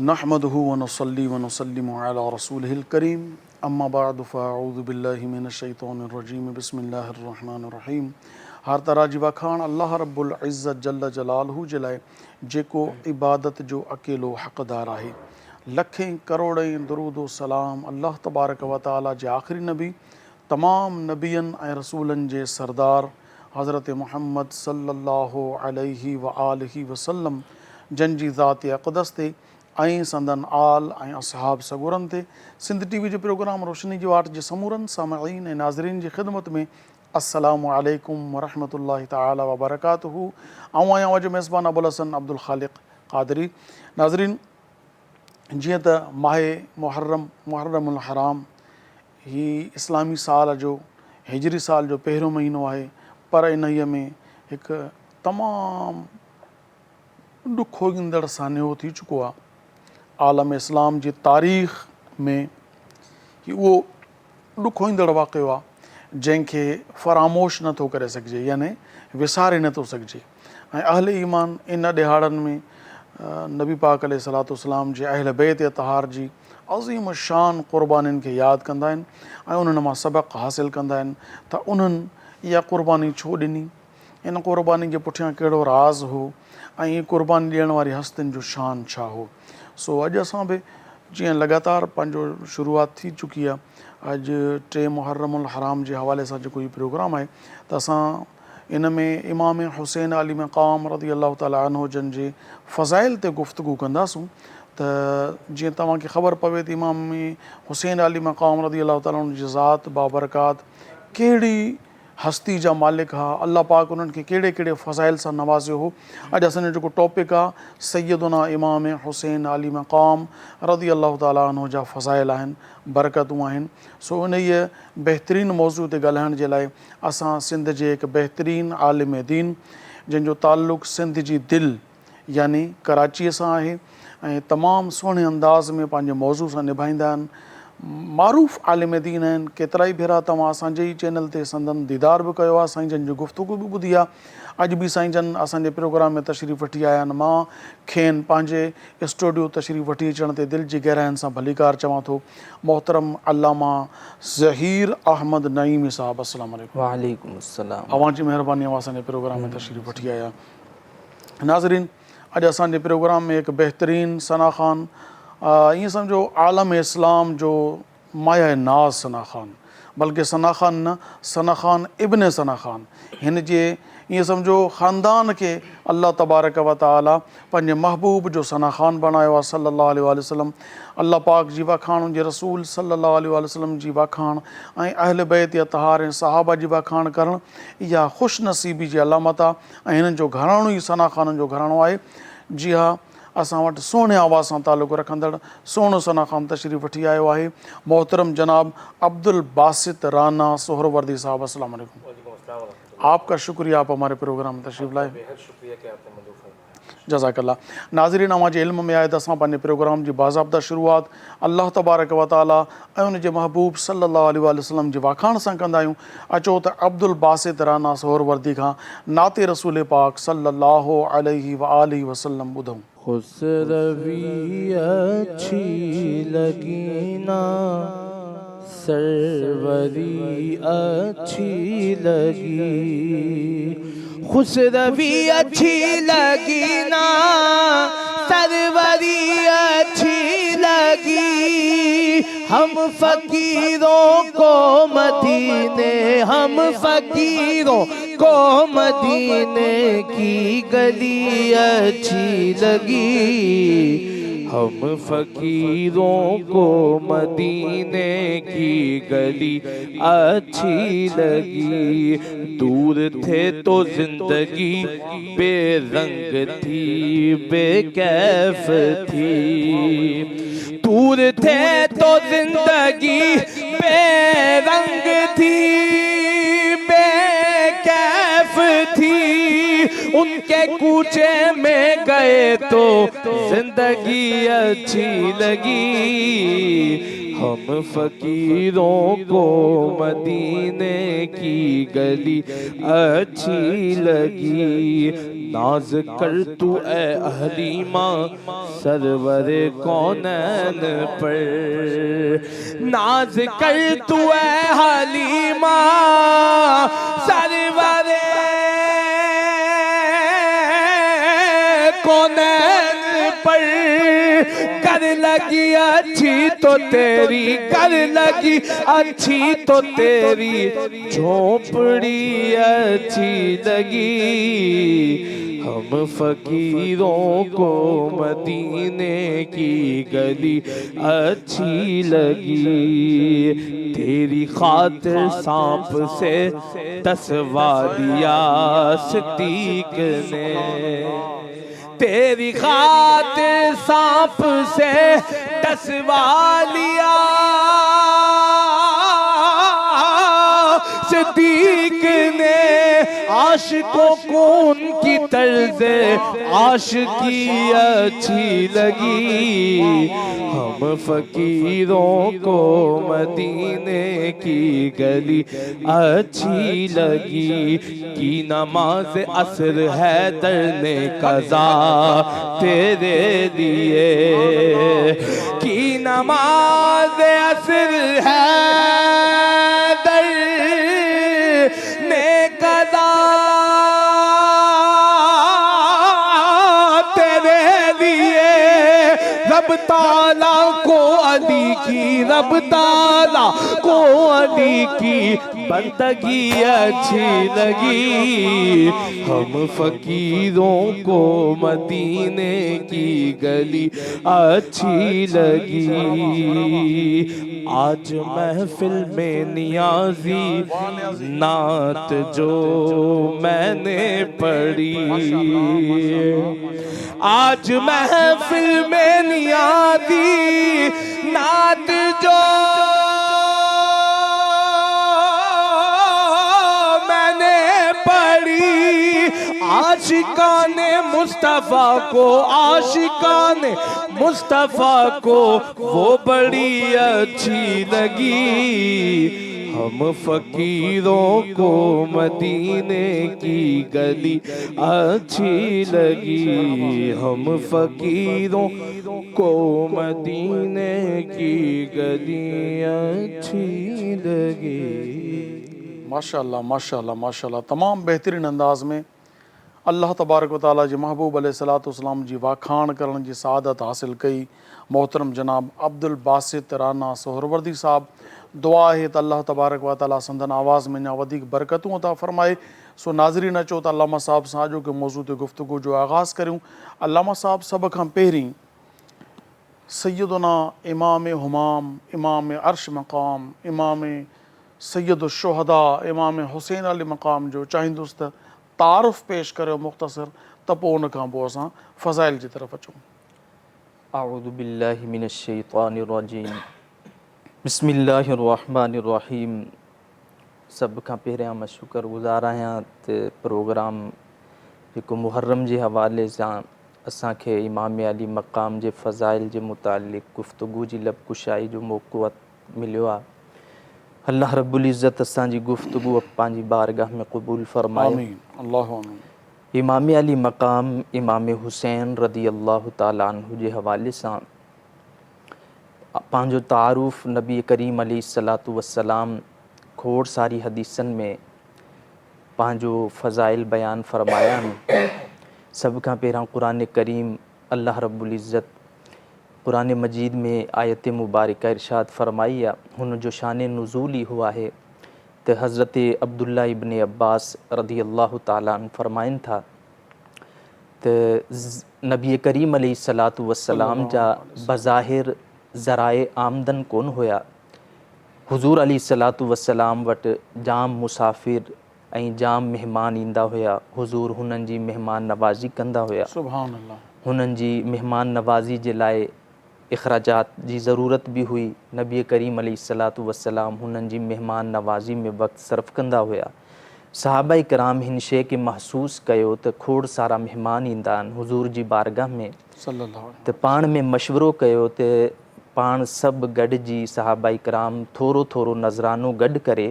نحمده ونصلي ونسلم على رسوله الكريم اما بعد فاعوذ بالله من الشیطان الرجیم بسم اللہ الرحمن الرحیم. ہر طرح جی وکھاڻ اللہ رب العزت جل جلالہ जे लाइ जेको इबादत जो अकेलो हक़दार आहे. लखें करोड़ें दरूद व सलाम अल्लाह तबारक व ताला जे आख़िरी नबी तमाम नबियनि ऐं रसूलनि जे सरदार हज़रत मुहम्मद सल्लल्लाहु अलैहि व आलिहि वसल्लम जन जी ज़ात अक़दस ते ऐं संदन आल ऐं असहाब सगुरनि ते सिंध टी वी जे प्रोग्राम रोशनी जी वाट जे समूरनि सामईन ऐं नाज़रीन जी ख़िदमत में अस्सलामु अलैकुम वरहमतुल्लाहि तआला व बरकातुहू. आऊं आहियां अॼु मेज़बान अबुल हसन अब्दुल ख़ालिक़ क़ादरी. नाज़रीन, जीअं त माहे मुहर्रमुल हराम ही इस्लामी साल जो हिजरी साल जो पहिरियों महीनो आहे, पर इन्हीअ में हिकु तमामु ॾुखोईंदड़ सान्यो थी चुको आहे. आलम इस्लाम जी तारीख़ में ही उहो ॾुखोईंदड़ वाक़ियो आहे जंहिंखे फ़रामोश नथो करे सघिजे, यानी विसारे नथो सघिजे. ऐं अहले ईमान इन ॾिहाड़नि में नबी पाक अलैहिस्सलातु वस्सलाम जे अहल बैत अतहार जी अज़ीम शान क़ुर्बानीनि खे यादि कंदा आहिनि ऐं उन्हनि मां सबक़ु हासिलु कंदा आहिनि त उन्हनि इहा क़ुर्बानी छो ॾिनी, इन क़ुर्बानी जे पुठियां कहिड़ो राज़ हो ऐं हीअ क़ुर्बानी ॾियण वारी हस्तियुनि जो शान छा हो. सो अॼु असां बि जीअं लगातार पंहिंजो शुरूआत थी चुकी आहे, अॼु 3 मुहर्रमुल हराम जे हवाले सां जेको हीउ प्रोग्राम आहे त असां इन में इमाम हुसैन अली मक़ाम रज़ी अल्लाह ताला अन्हु जन जे फ़ज़ाइल ते गुफ़्तगू कंदासूं. त जीअं तव्हांखे ख़बर पवे त इमाम हुसैन अली मक़ाम रज़ी अल्लाह ताला जी ज़ात बाबरकात कहिड़ी हस्ती जा मालिक हा, अल्लाह पाक उन्हनि खे कहिड़े कहिड़े फ़ज़ाइल सां नवाज़ियो हो. अॼु असांजो जेको टॉपिक आहे सैयदुना इमाम हुसैन अली मक़ाम रज़ी अल्लाह ताला अन्हु जा फ़ज़ाइल आहिनि, बरकतूं आहिनि. सो उन बहितरीन मौज़ू ते ॻाल्हाइण जे लाइ असां सिंध जे हिकु बहितरीन आलिम दीन जंहिंजो ताल्लुक़ सिंध जी दिलि यानी कराचीअ सां आहे ऐं तमामु सुहिणे अंदाज़ में पंहिंजे मौज़ू सां निभाईंदा आहिनि. मारूफ़ आलिम दीन आहिनि. केतिरा ई भेरा तव्हां असांजे ई चैनल ते संदन दीदार बि कयो आहे, साईं जन जी गुफ़्तगू बि ॿुधी आहे. अॼु बि साईं जन असांजे प्रोग्राम में तशरीफ़ वठी आया आहिनि. मां खेनि पंहिंजे स्टूडियो तशरीफ़ वठी अचण ते दिलि जी गहराइनि सां भलीकार चवां थो. मोहतरम अल्लामा ज़हीर अहमद नईमी साहब, अस्सलामु अलैकुम. वालेकुम अस्सलाम. अवां जी महिरबानी, अवां असांजे प्रोग्राम में तशरीफ़ वठी आया. नाज़रीन, अॼु असांजे प्रोग्राम में हिकु बहितरीन सना ख़ान, ईअं सम्झो आलम इस्लाम जो माया नाज़ सना ख़ान, बल्कि सना ख़ान न, सना ख़ान इब्न सना ख़ान, हिन जे ईअं सम्झो ख़ानदान खे अल्लाह तबारक व ताला पंहिंजे महबूब जो सना ख़ान बणायो आहे सल्लल्लाहु अलैहि वसल्लम. अल्लाह पाक जी वाखाण, उनजे रसूल सल्लल्लाहु अलैहि वसल्लम जी वाखाण ऐं अहल बैत अतहार ऐं सहाबा जी वाखाण करणु इहा ख़ुशनसीबी जी अलामत आहे. ऐं हिननि जो घराणो ई सना ख़ाननि जो घराणो आहे. जी हा, असां वटि सुहिणे आवाज़ सां तालुक़ु रखंदड़ सुहिणो सना ख़ान तशरीफ़ वठी आयो आहे, मोहतरम जनाब अब्दुल बासित राना सोहरवर्दी साहब. अस्सलाम वालेकुम. आपका शुक्रिया, आप हमारे प्रोग्राम में तशरीफ़ लाए. जज़ाकल्ला. नाज़रीन, अवां जे इल्म में आहे त असां पंहिंजे प्रोग्राम जी बाज़ाब्ता शुरूआत अल्लाह तबारक व ताला ऐं उन जे महबूब सल्लल्लाहु अलैहि वसल्लम जी वाखाण सां कंदा आहियूं. अचो त अब्दुल बासित राना सोहरवर्दी खां नाते रसूल पाक सल्लल्लाहु अलैहि व आलिहि वसल्लम ॿुधूं. खुसरवी अच्छी लगी ना, सरवरी अच्छी लगी, खुसरवी अच्छी लगी ना, सरवरी अच्छी लगी. हम फकीरों को मदीने, हम फकीरों को मदीने की गली अच्छी लगी. हम फकीरों को मदीने की गली अच्छी लगी. दूर थे तो जिंदगी बेरंग थी, बेकैफ थी. दूर थे तो जिंदगी बेरंग थी, बेकैफ थी. उनके कूचे में गए तो जिंदगी अच्छी लगी. ہم فقیروں کو مدینے کی گلی اچھی لگی ناز کر تو اے حلیمہ سرور کونین پر ناز کر تو اے حلیمہ سرور کونین پر کر لگی اچھی تو تیری کر لگی اچھی تو تیری جھونپڑی اچھی لگی ہم فقیروں کو مدینے کی گلی اچھی لگی تیری خاطر سانپ سے ٹسوا دیا صدیق نے تیری خاطر سانپ سے ٹسوا لیا صدیق نے عاشقوں کو ان کی طرز عاشقی اچھی لگی ہم فقیروں کو مدینے کی گلی اچھی لگی کی نماز عصر حیدر نے قضا تیرے لیے کی نماز عصر حیدر نے قضا تیرے لیے رب تعالیٰ کو علی کی رب تعالیٰ کو علی کی بندگی اچھی لگی ہم فقیروں کو مدینے کی گلی اچھی لگی آج محفل میں نیازی نعت جو میں نے پڑھی آج محفل میں نیازی نعت جو میں نے پڑھی عاشقان مصطفیٰ کو عاشقان مصطفیٰ کو وہ بڑی اچھی لگی ہم فقیروں کو مدینے کی گلی اچھی لگی ہم فقیروں کو مدینے کی گلی اچھی لگی ماشاءاللہ ماشاءاللہ ماشاءاللہ تمام بہترین انداز میں اللہ تبارک و تعالیٰ جی محبوب علیہ الصلوۃ والسلام جی واکھان کرن جی سعادت حاصل کئی محترم جناب عبد الباسط رانا سہروردی صاحب دعا ہے تو اللہ تبارک و تعالیٰ سندن آواز میں ودیک برکتوں عطا فرمائے سو ناظرین اچو تو علامہ صاحب ساجو کے موضوع گفتگو جو آغاز کروں علامہ صاحب سب کھاں پہریں سیدنا امام ہمام امام عرش مقام امام سید الشہداء امام حسین علی مقام جو چاہیں دوست تعارف پیش کرے مختصر تپو ان کھاں پو اساں فضائل جی طرف اچوں اعوذ باللہ من الشیطان الرجیم بسم اللہ الرحمن الرحیم سب کا پہریاں میں شکر گزار آیاں تے پروگرام جکو محرم جے حوالے سے اساں کے امام علی مقام جے فضائل جے متعلق گفتگو جی لب کشائی جو موقع ملیو آ اللہ رب العزت اساں جی گفتگو پانجی بارگاہ میں قبول فرمائے آمین اللہ آمین امام علی مقام امام حسین رضی اللہ تعالیٰ عنہ جے حوالے سے پانجو تعارف نبی کریم علیہ الصلوۃ والسلام کھوڑ ساری حدیثن میں پانجو فضائل بیان فرمایا سب کا پیراں قرآن کریم اللہ رب العزت قرآن مجید میں آیت مبارکہ ارشاد فرمائی ہن جو شان نزولی ہوا ہے تو حضرت عبداللہ ابن عباس رضی اللہ تعالیٰ عنہ فرمائن تھا تو نبی کریم علیہ الصلوۃ والسلام جا بظاہر ذرائع آمدن کون ہویا حضور علیہ الصلوۃ والسلام وٹ جام مسافر ऐं जाम महिमान ईंदा हुया हुज़ूर हुननि जी महिमान नवाज़ी कंदा हुया सुभान अल्लाह हुननि जी महिमान नवाज़ी जे लाइ इख़राजात जी ज़रूरत बि हुई नबी करीम अलैहिस्सलातु वस्सलाम हुननि जी महिमान नवाज़ी में वक़्तु सर्फ़ कंदा हुया सहाबा कराम हिन शइ खे महसूस कयो त खोड़ सारा महिमान ईंदा आहिनि हुज़ूर जी बारगाह में सल्लल्लाहु अलैहि त पाण में मशवरो कयो त पाण सभु गॾिजी सहाबाई कराम थोरो थोरो नज़रानो गॾु करे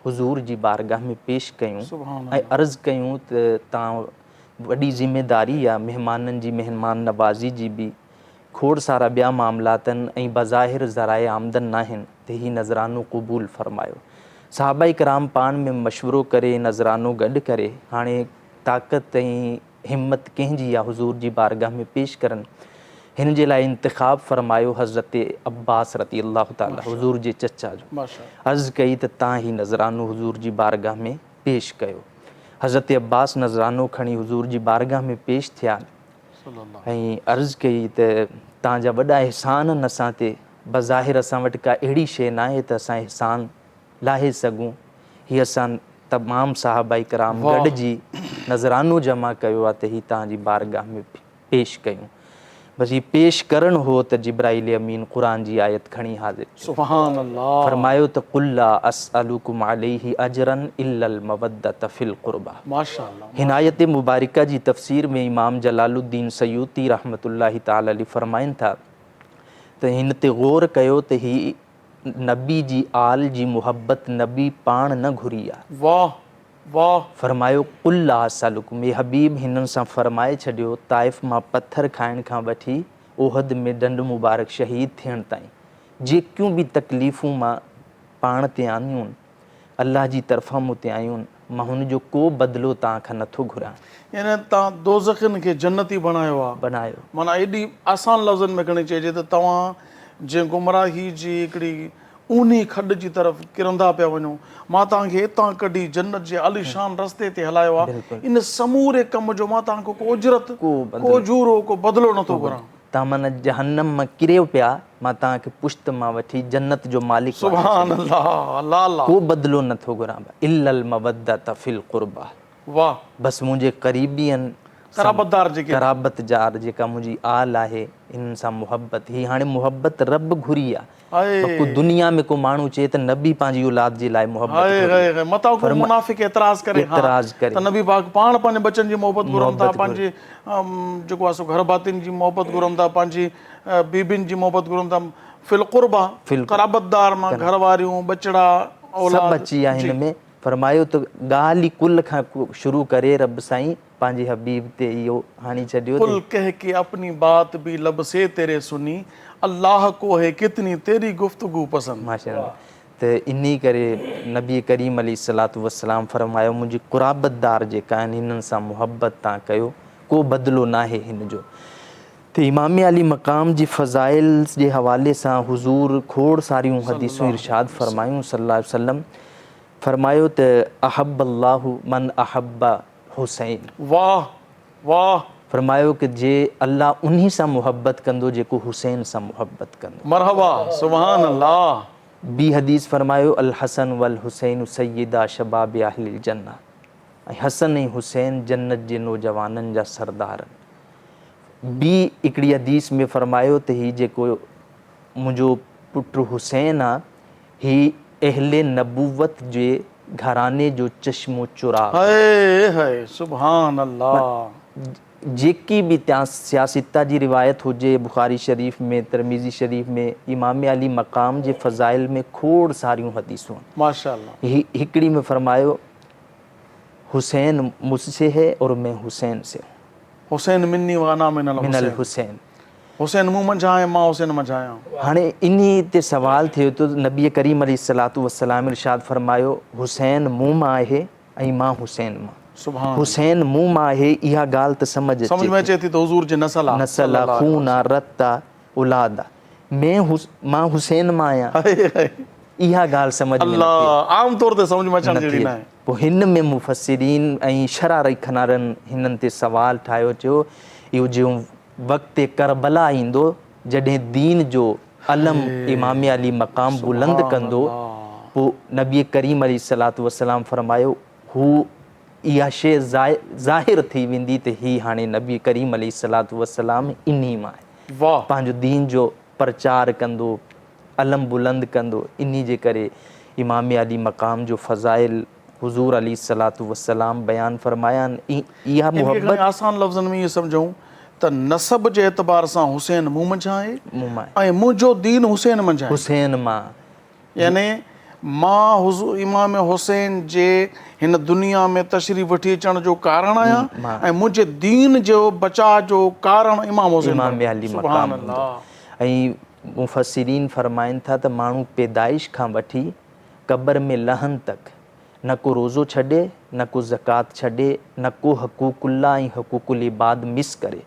हुज़ूर जी बारगाह में पेश कयूं सुभान ऐं अर्ज़ु कयूं त तव्हां वॾी ज़िमेदारी आहे महिमाननि जी महिमान नवाज़ी जी बि खोड़ सारा ॿिया मामलातनि ऐं बज़ाहिर ज़राए आमदन न आहिनि त हीउ नज़रानो क़बूल फ़रमायो। सहाबाई कराम पाण में मशवरो करे नज़रानो गॾु करे हाणे ताक़त ऐं हिम्मत कंहिंजी आहे हुज़ूर जी बारगाह में पेश करनि, हिन जे लाइ इंतिख़ाब फ़रमायो हज़रत अब्बास रती अल्लाह ताला हुज़ूर जे चचा जो। माशा अर्ज़ु कई त तव्हां ही नज़रानो हुज़ूर जी बारगाह में पेश कयो। हज़रत अब्बास नज़रानो खणी हुज़ूर जी बारगाह में पेश थिया सल्लल्लाहु ऐं अर्ज़ु कई त तव्हांजा वॾा अहसान असां ते, बज़ाहिर असां वटि का अहिड़ी शइ न आहे त असां अहसान लाहे सघूं। हीअ असां तमामु साहबाई कराम वाह। गॾिजी नज़रानो जमा कयो आहे त हीअ तव्हांजी बारगाह में पेश कयूं। बसि हीअ पेश करणु हो त जिब्राइल अमीन क़ुरान जी आयत खणी हाज़िर सुभान अल्लाह। फरमायो त कुल ला असअलुकुम अलैहि अजरन इल्लल मवद्दत फिल क़ुरबा। माशा अल्लाह। हिन आयत मुबारका जी तफ़सीर में इमाम जलालुद्दीन सयूती रहमतुल्लाहि ताला अलैहि फरमाइनि था त हिन ते ग़ौर कयो त ही नबी जी आल जी मुहबत नबी पाण न घुरी आहे। वाह वाह। फरमायो कुल असअलुकुम, ये हबीब हिननि सां फरमाए छॾियो ताइफ़ मां पत्थर खाइण खां वठी ओहद में डंड मुबारक शहीद थियण ताईं जेकियूं बि तकलीफ़ूं मां पाण ते आनियूं अल्लाह जी तरफ़ां मूं ते आयूं मां हुनजो को बदिलो तव्हां खां नथो घुरां। यानी तव्हां दोज़खनि खे जन्नती बणायो आहे। बनायो माना एॾी आसान लफ़्ज़नि में खणी चइजे त तव्हां जीअं गुमराही जी हिकिड़ी ऊनी खॾ जी तरफ़ किरंदा पिया वञो, मां तव्हांखे हितां कढी जन्नत जे आलीशान रस्ते ते हलायो आहे। बिल्कुलु। इन समूरे कम जो मां तव्हांखां को उजरत को बदिलो। को जूरो को बदिलो नथो घुरां। तव्हां माना जहन्नम मां किरियो पिया, मां तव्हांखे पुश्त मां वठी जन्नत जो मालिक सुभान अल्लाह। अल्लाह अल्लाह। को बदिलो नथो घुरां इल्लल मवद्दत फिल क़ुरबा। वाह। बसि मुंहिंजे क़रीबियन क़राबतदार जेके क़राबतजार जेका मुंहिंजी आल आहे इन्हनि सां मुहबत, ही हाणे मुहबत रब घुरी आहे। हाय को दुनिया में को माण्हू चए त नबी पंहिंजी औलाद जे लाइ मुहबत हाय घुरी हाय हाय। मतां को मुनाफ़िक एतिराज़ करे हा एतिराज़ करे त नबी पाक पाण पंहिंजे बचनि जी मोहबत घुरनि था, मोहबत पंहिंजे जेको आहे सो घर भातियुनि जी मोहबत घुरनि था, पंहिंजी बीबियुनि जी मोहबत घुरनि था। फिल क़ुरबा क़राबतदार मां घर वारियूं बचड़ा सभु औलाद अची विया हिन में। फरमायो त ॻाल्हि ई कुल खां शुरू करे रब साईं पंहिंजे हबीब ते इहो हाणी छॾियो कुल कह के अपनी बात भी लब से तेरे सुनी, अल्लाह को है कितनी तेरी गुफ्तगू पसंद। माशाअल्लाह। त इन्ही करे नबी करीम अलैहिस्सलातु वस्सलाम फरमायो मुंहिंजी क़ुराबतदार जेका आहिनि हिननि सां मुहबत तव्हां कयो, को बदिलो न आहे हिन जो। त इमाम अली मक़ाम जी फ़ज़ाइल जे हवाले सां हुज़ूर खोड़ सारियूं हदीसूं इरशाद फरमायूं सल्लल्लाहु अलैहि वसल्लम। फरमायो त अहब्बल्लाहु मन अहब्बा हुसैन। वाह वाह। फरमायो कि जे अल्लाह उन्ही सां मुहबत कंदो जेको हुसैन सां मुहबत कंदो। मरहबा सुभान अल्लाह। ॿी हदीस फरमायो अल हसन वल हुसैन सय्यदा शबाब अहलिल जन्नह, ऐं हसन ऐं हुसैन जन्नत जे नौजवाननि जा सरदार। ॿी हिकिड़ी हदीस में फरमायो त हीउ जेको मुंहिंजो पुटु हुसैन आहे ही अहले नबूवत जे घराने जो चश्मो चुराग। हाय हाय सुभान अल्लाह। जेकी बि त्या सियासिता जी रिवायत हुजे बुखारी शरीफ़ में तिरमिज़ी शरीफ़ में इमाम अली मक़ाम जे फ़ज़ाइल में खोड़ सारियूं हदीसूं आहिनि। माशाअल्लाह। हिकिड़ी में फरमायो हुसैन मुझसे है और मैं हुसैन से हूँ। हुसैन मिन्नी वाना मिनल मिनल हुसैन। हुसैन। हुसैन मूं मंझां आहे मां हुसैन मंझां आहियां। हाणे इन्ही ते सवाल थियो त नबी करीम अलैहिस्सलातु वस्सलाम इरशाद फरमायो हुसैन मूं मां आहे ऐं मां हुसैन मां। सुभान हुसैन मूं मां आहे इहा ॻाल्हि त समझ में अचे थी त हुज़ूर जे नसल आहे। नसल आहे, खून आहे, रत आहे, औलाद आहे। मां हुसैन मां आहियां, इहा ॻाल्हि समझ में न अल्लाह आम तौर ते समझ में अचण जहिड़ी न आहे। पोइ हिन में मुफ़स्सिरीन ऐं शरह रखनारनि हिननि ते सवाल ठाहियो, चयो इहो जो वक़्तु करबला ईंदो जॾहिं दीन जो अलम इमाम अली मक़ाम बुलंद कंदो, पोइ नबी करीम अलैहिस्सलातु वस्सलाम फरमायो हू इहा शइ ज़ाहिर थी वेंदी त ही हाणे नबी करीम अलैहिस्सलातु वस्सलाम इन्ही मां आहे। वाह। पंहिंजो दीन जो प्रचार कंदो, अलम बुलंद कंदो। इन्ही जे करे इमाम अली मक़ाम जो फ़ज़ाइल हुज़ूर अलैहिस्सलातु वस्सलाम बयानु फरमाया आहिनि। इहा इनखे मुहबत आसान लफ़्ज़नि में इहे सम्झूं त नसब जे एतबार सां हुसैन मूं मंझां आहे मुंह मां ऐं मुंहिंजो दीन हुसैन मंझां आहे। हुसैन मां यानी मां हुज़ूर इमाम हुसैन जे हिन दुनिया में तशरीफ़ वठी अचण जो कारण आहियां ऐं मुंहिंजे दीन जो बचाव जो कारण इमाम हुसैन इमाम बणियो। अली सुभान मक़ाम अल्लाह। हूंदो। ऐं मुफ़सिरीन फरमाइनि था त माण्हू पैदाइश खां वठी क़ब्र में लहन तक न को रोज़ो छॾे, न को ज़कात छॾे, न को हक़ूक़ुल्लाह ऐं हक़ूक़ुल इबाद मिस करे,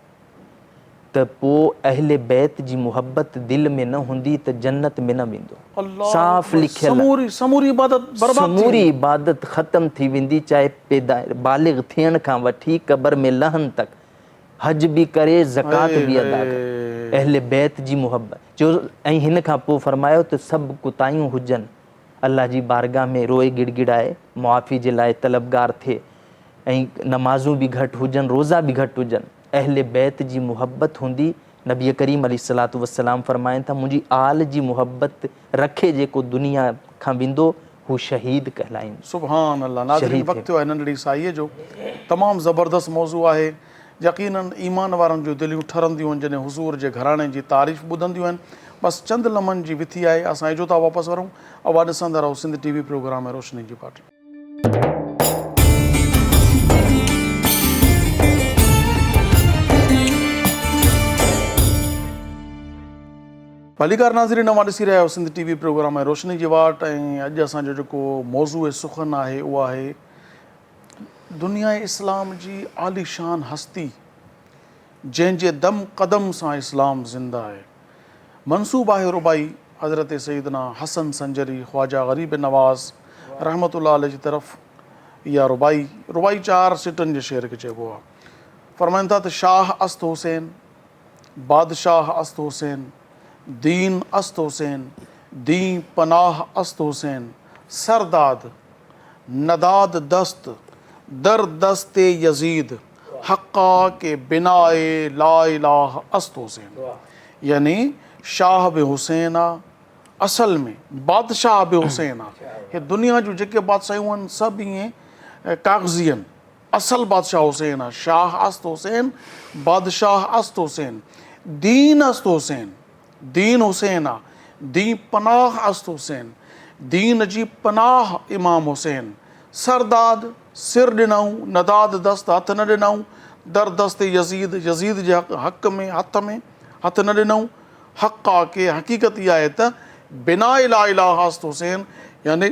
त पोइ अहले बैत जी मुहबत दिलि में न हूंदी त जन्नत में न वेंदो। अल्लाह साफ़ लिखियल समूरी इबादत बर्बाद थी समूरी इबादत ख़त्म थी वेंदी, चाहे बालिग़ थियण खां वठी क़ब्र में लहन तक, हज बि करे, ज़कात बि अदा करे, अहले बैत जी मुहबत जो। ऐं हिन खां पोइ फरमायो त सभु कुतायूं हुजनि, अल्लाह जी बारगाह में रोए गिड़गिड़ाए मुआफ़ी जे लाइ तलबगार थिए, ऐं नमाज़ूं बि घटि हुजनि, रोज़ा बि घटि हुजनि, अहले बैत जी मुहबत हूंदी। नबी करीम अलैहिस्सलातु वस्सलाम फरमाइनि था मुंहिंजी आल जी मुहबत रखे जेको दुनिया खां वेंदो हू शहीद कहलाईंदो। सुभान अल्लाह। नाज़रीन, वक़्तु थियो आहे नंढड़ी साईअ जो। तमामु ज़बरदस्त मौज़ू आहे। यकीनन ईमान वारनि जूं दिलियूं ठरंदियूं आहिनि जॾहिं हुज़ूर जे घराणे जी तारीफ़ ॿुधंदियूं आहिनि। बसि चंद लम्हनि जी विथी आहे, असां इजो था वापसि वरूं। आवाज़ ॾिसंदा रहो सिंध TV प्रोग्राम है रोशनी जी पार्टी। भलीकार नाज़रीन, नवां ॾिसी रहिया आहियो सिंध TV प्रोग्राम है रोशनी जी वाट। ऐं अॼु असांजो जेको मौज़ू सुखन आहे उहो आहे दुनिया इस्लाम जी आलीशान हस्ती जंहिंजे दम क़दम सां इस्लाम ज़िंदा आहे। मंसूब आहे रुबाई हज़रत सईदना हसन संजरी ख्वाजा ग़रीब नवाज़ रहमतुल्लाह अलैह जी तरफ़। इहा रुबाई 4 सिटनि जे शेर खे चइबो आहे। फरमाइनि था त शाह अस्त हुसैन, बादशाह अस्त हुसैन, दीन अस्त हुसैन, दी पनाह अस्त हुसैन, सरदाद नदाद दस्त दर दस्ते यजीद हक्का के बिनाए ला इलाह अस्त हुसैन। यानी शाह बि हुसैन आहे, असल में बादशाह बि हुसैन आहे। हे दुनिया जूं जेके बादशाहूं आहिनि सभु ईअं काग़ज़ी आहिनि। असल बादशाह हुसैन आहे। शाह अस्त हुसैन, बादशाह अस्त हुसैन, दीन अस्त हुसैन, दीन हुसैन आहे। दी पनाह अस्त हुसैन, दीन जी पनाह इमाम हुसैन। सरदाद सिर ॾिनऊं, नदाद दस्त हथ न ॾिनऊं, दर दस्त यज़ीद यज़ीद जे हक़ में हथ न ॾिनऊं। हक़ा के हक़ीक़त इहा आहे त बिना ला इलाह अस्त हुसैन, यानी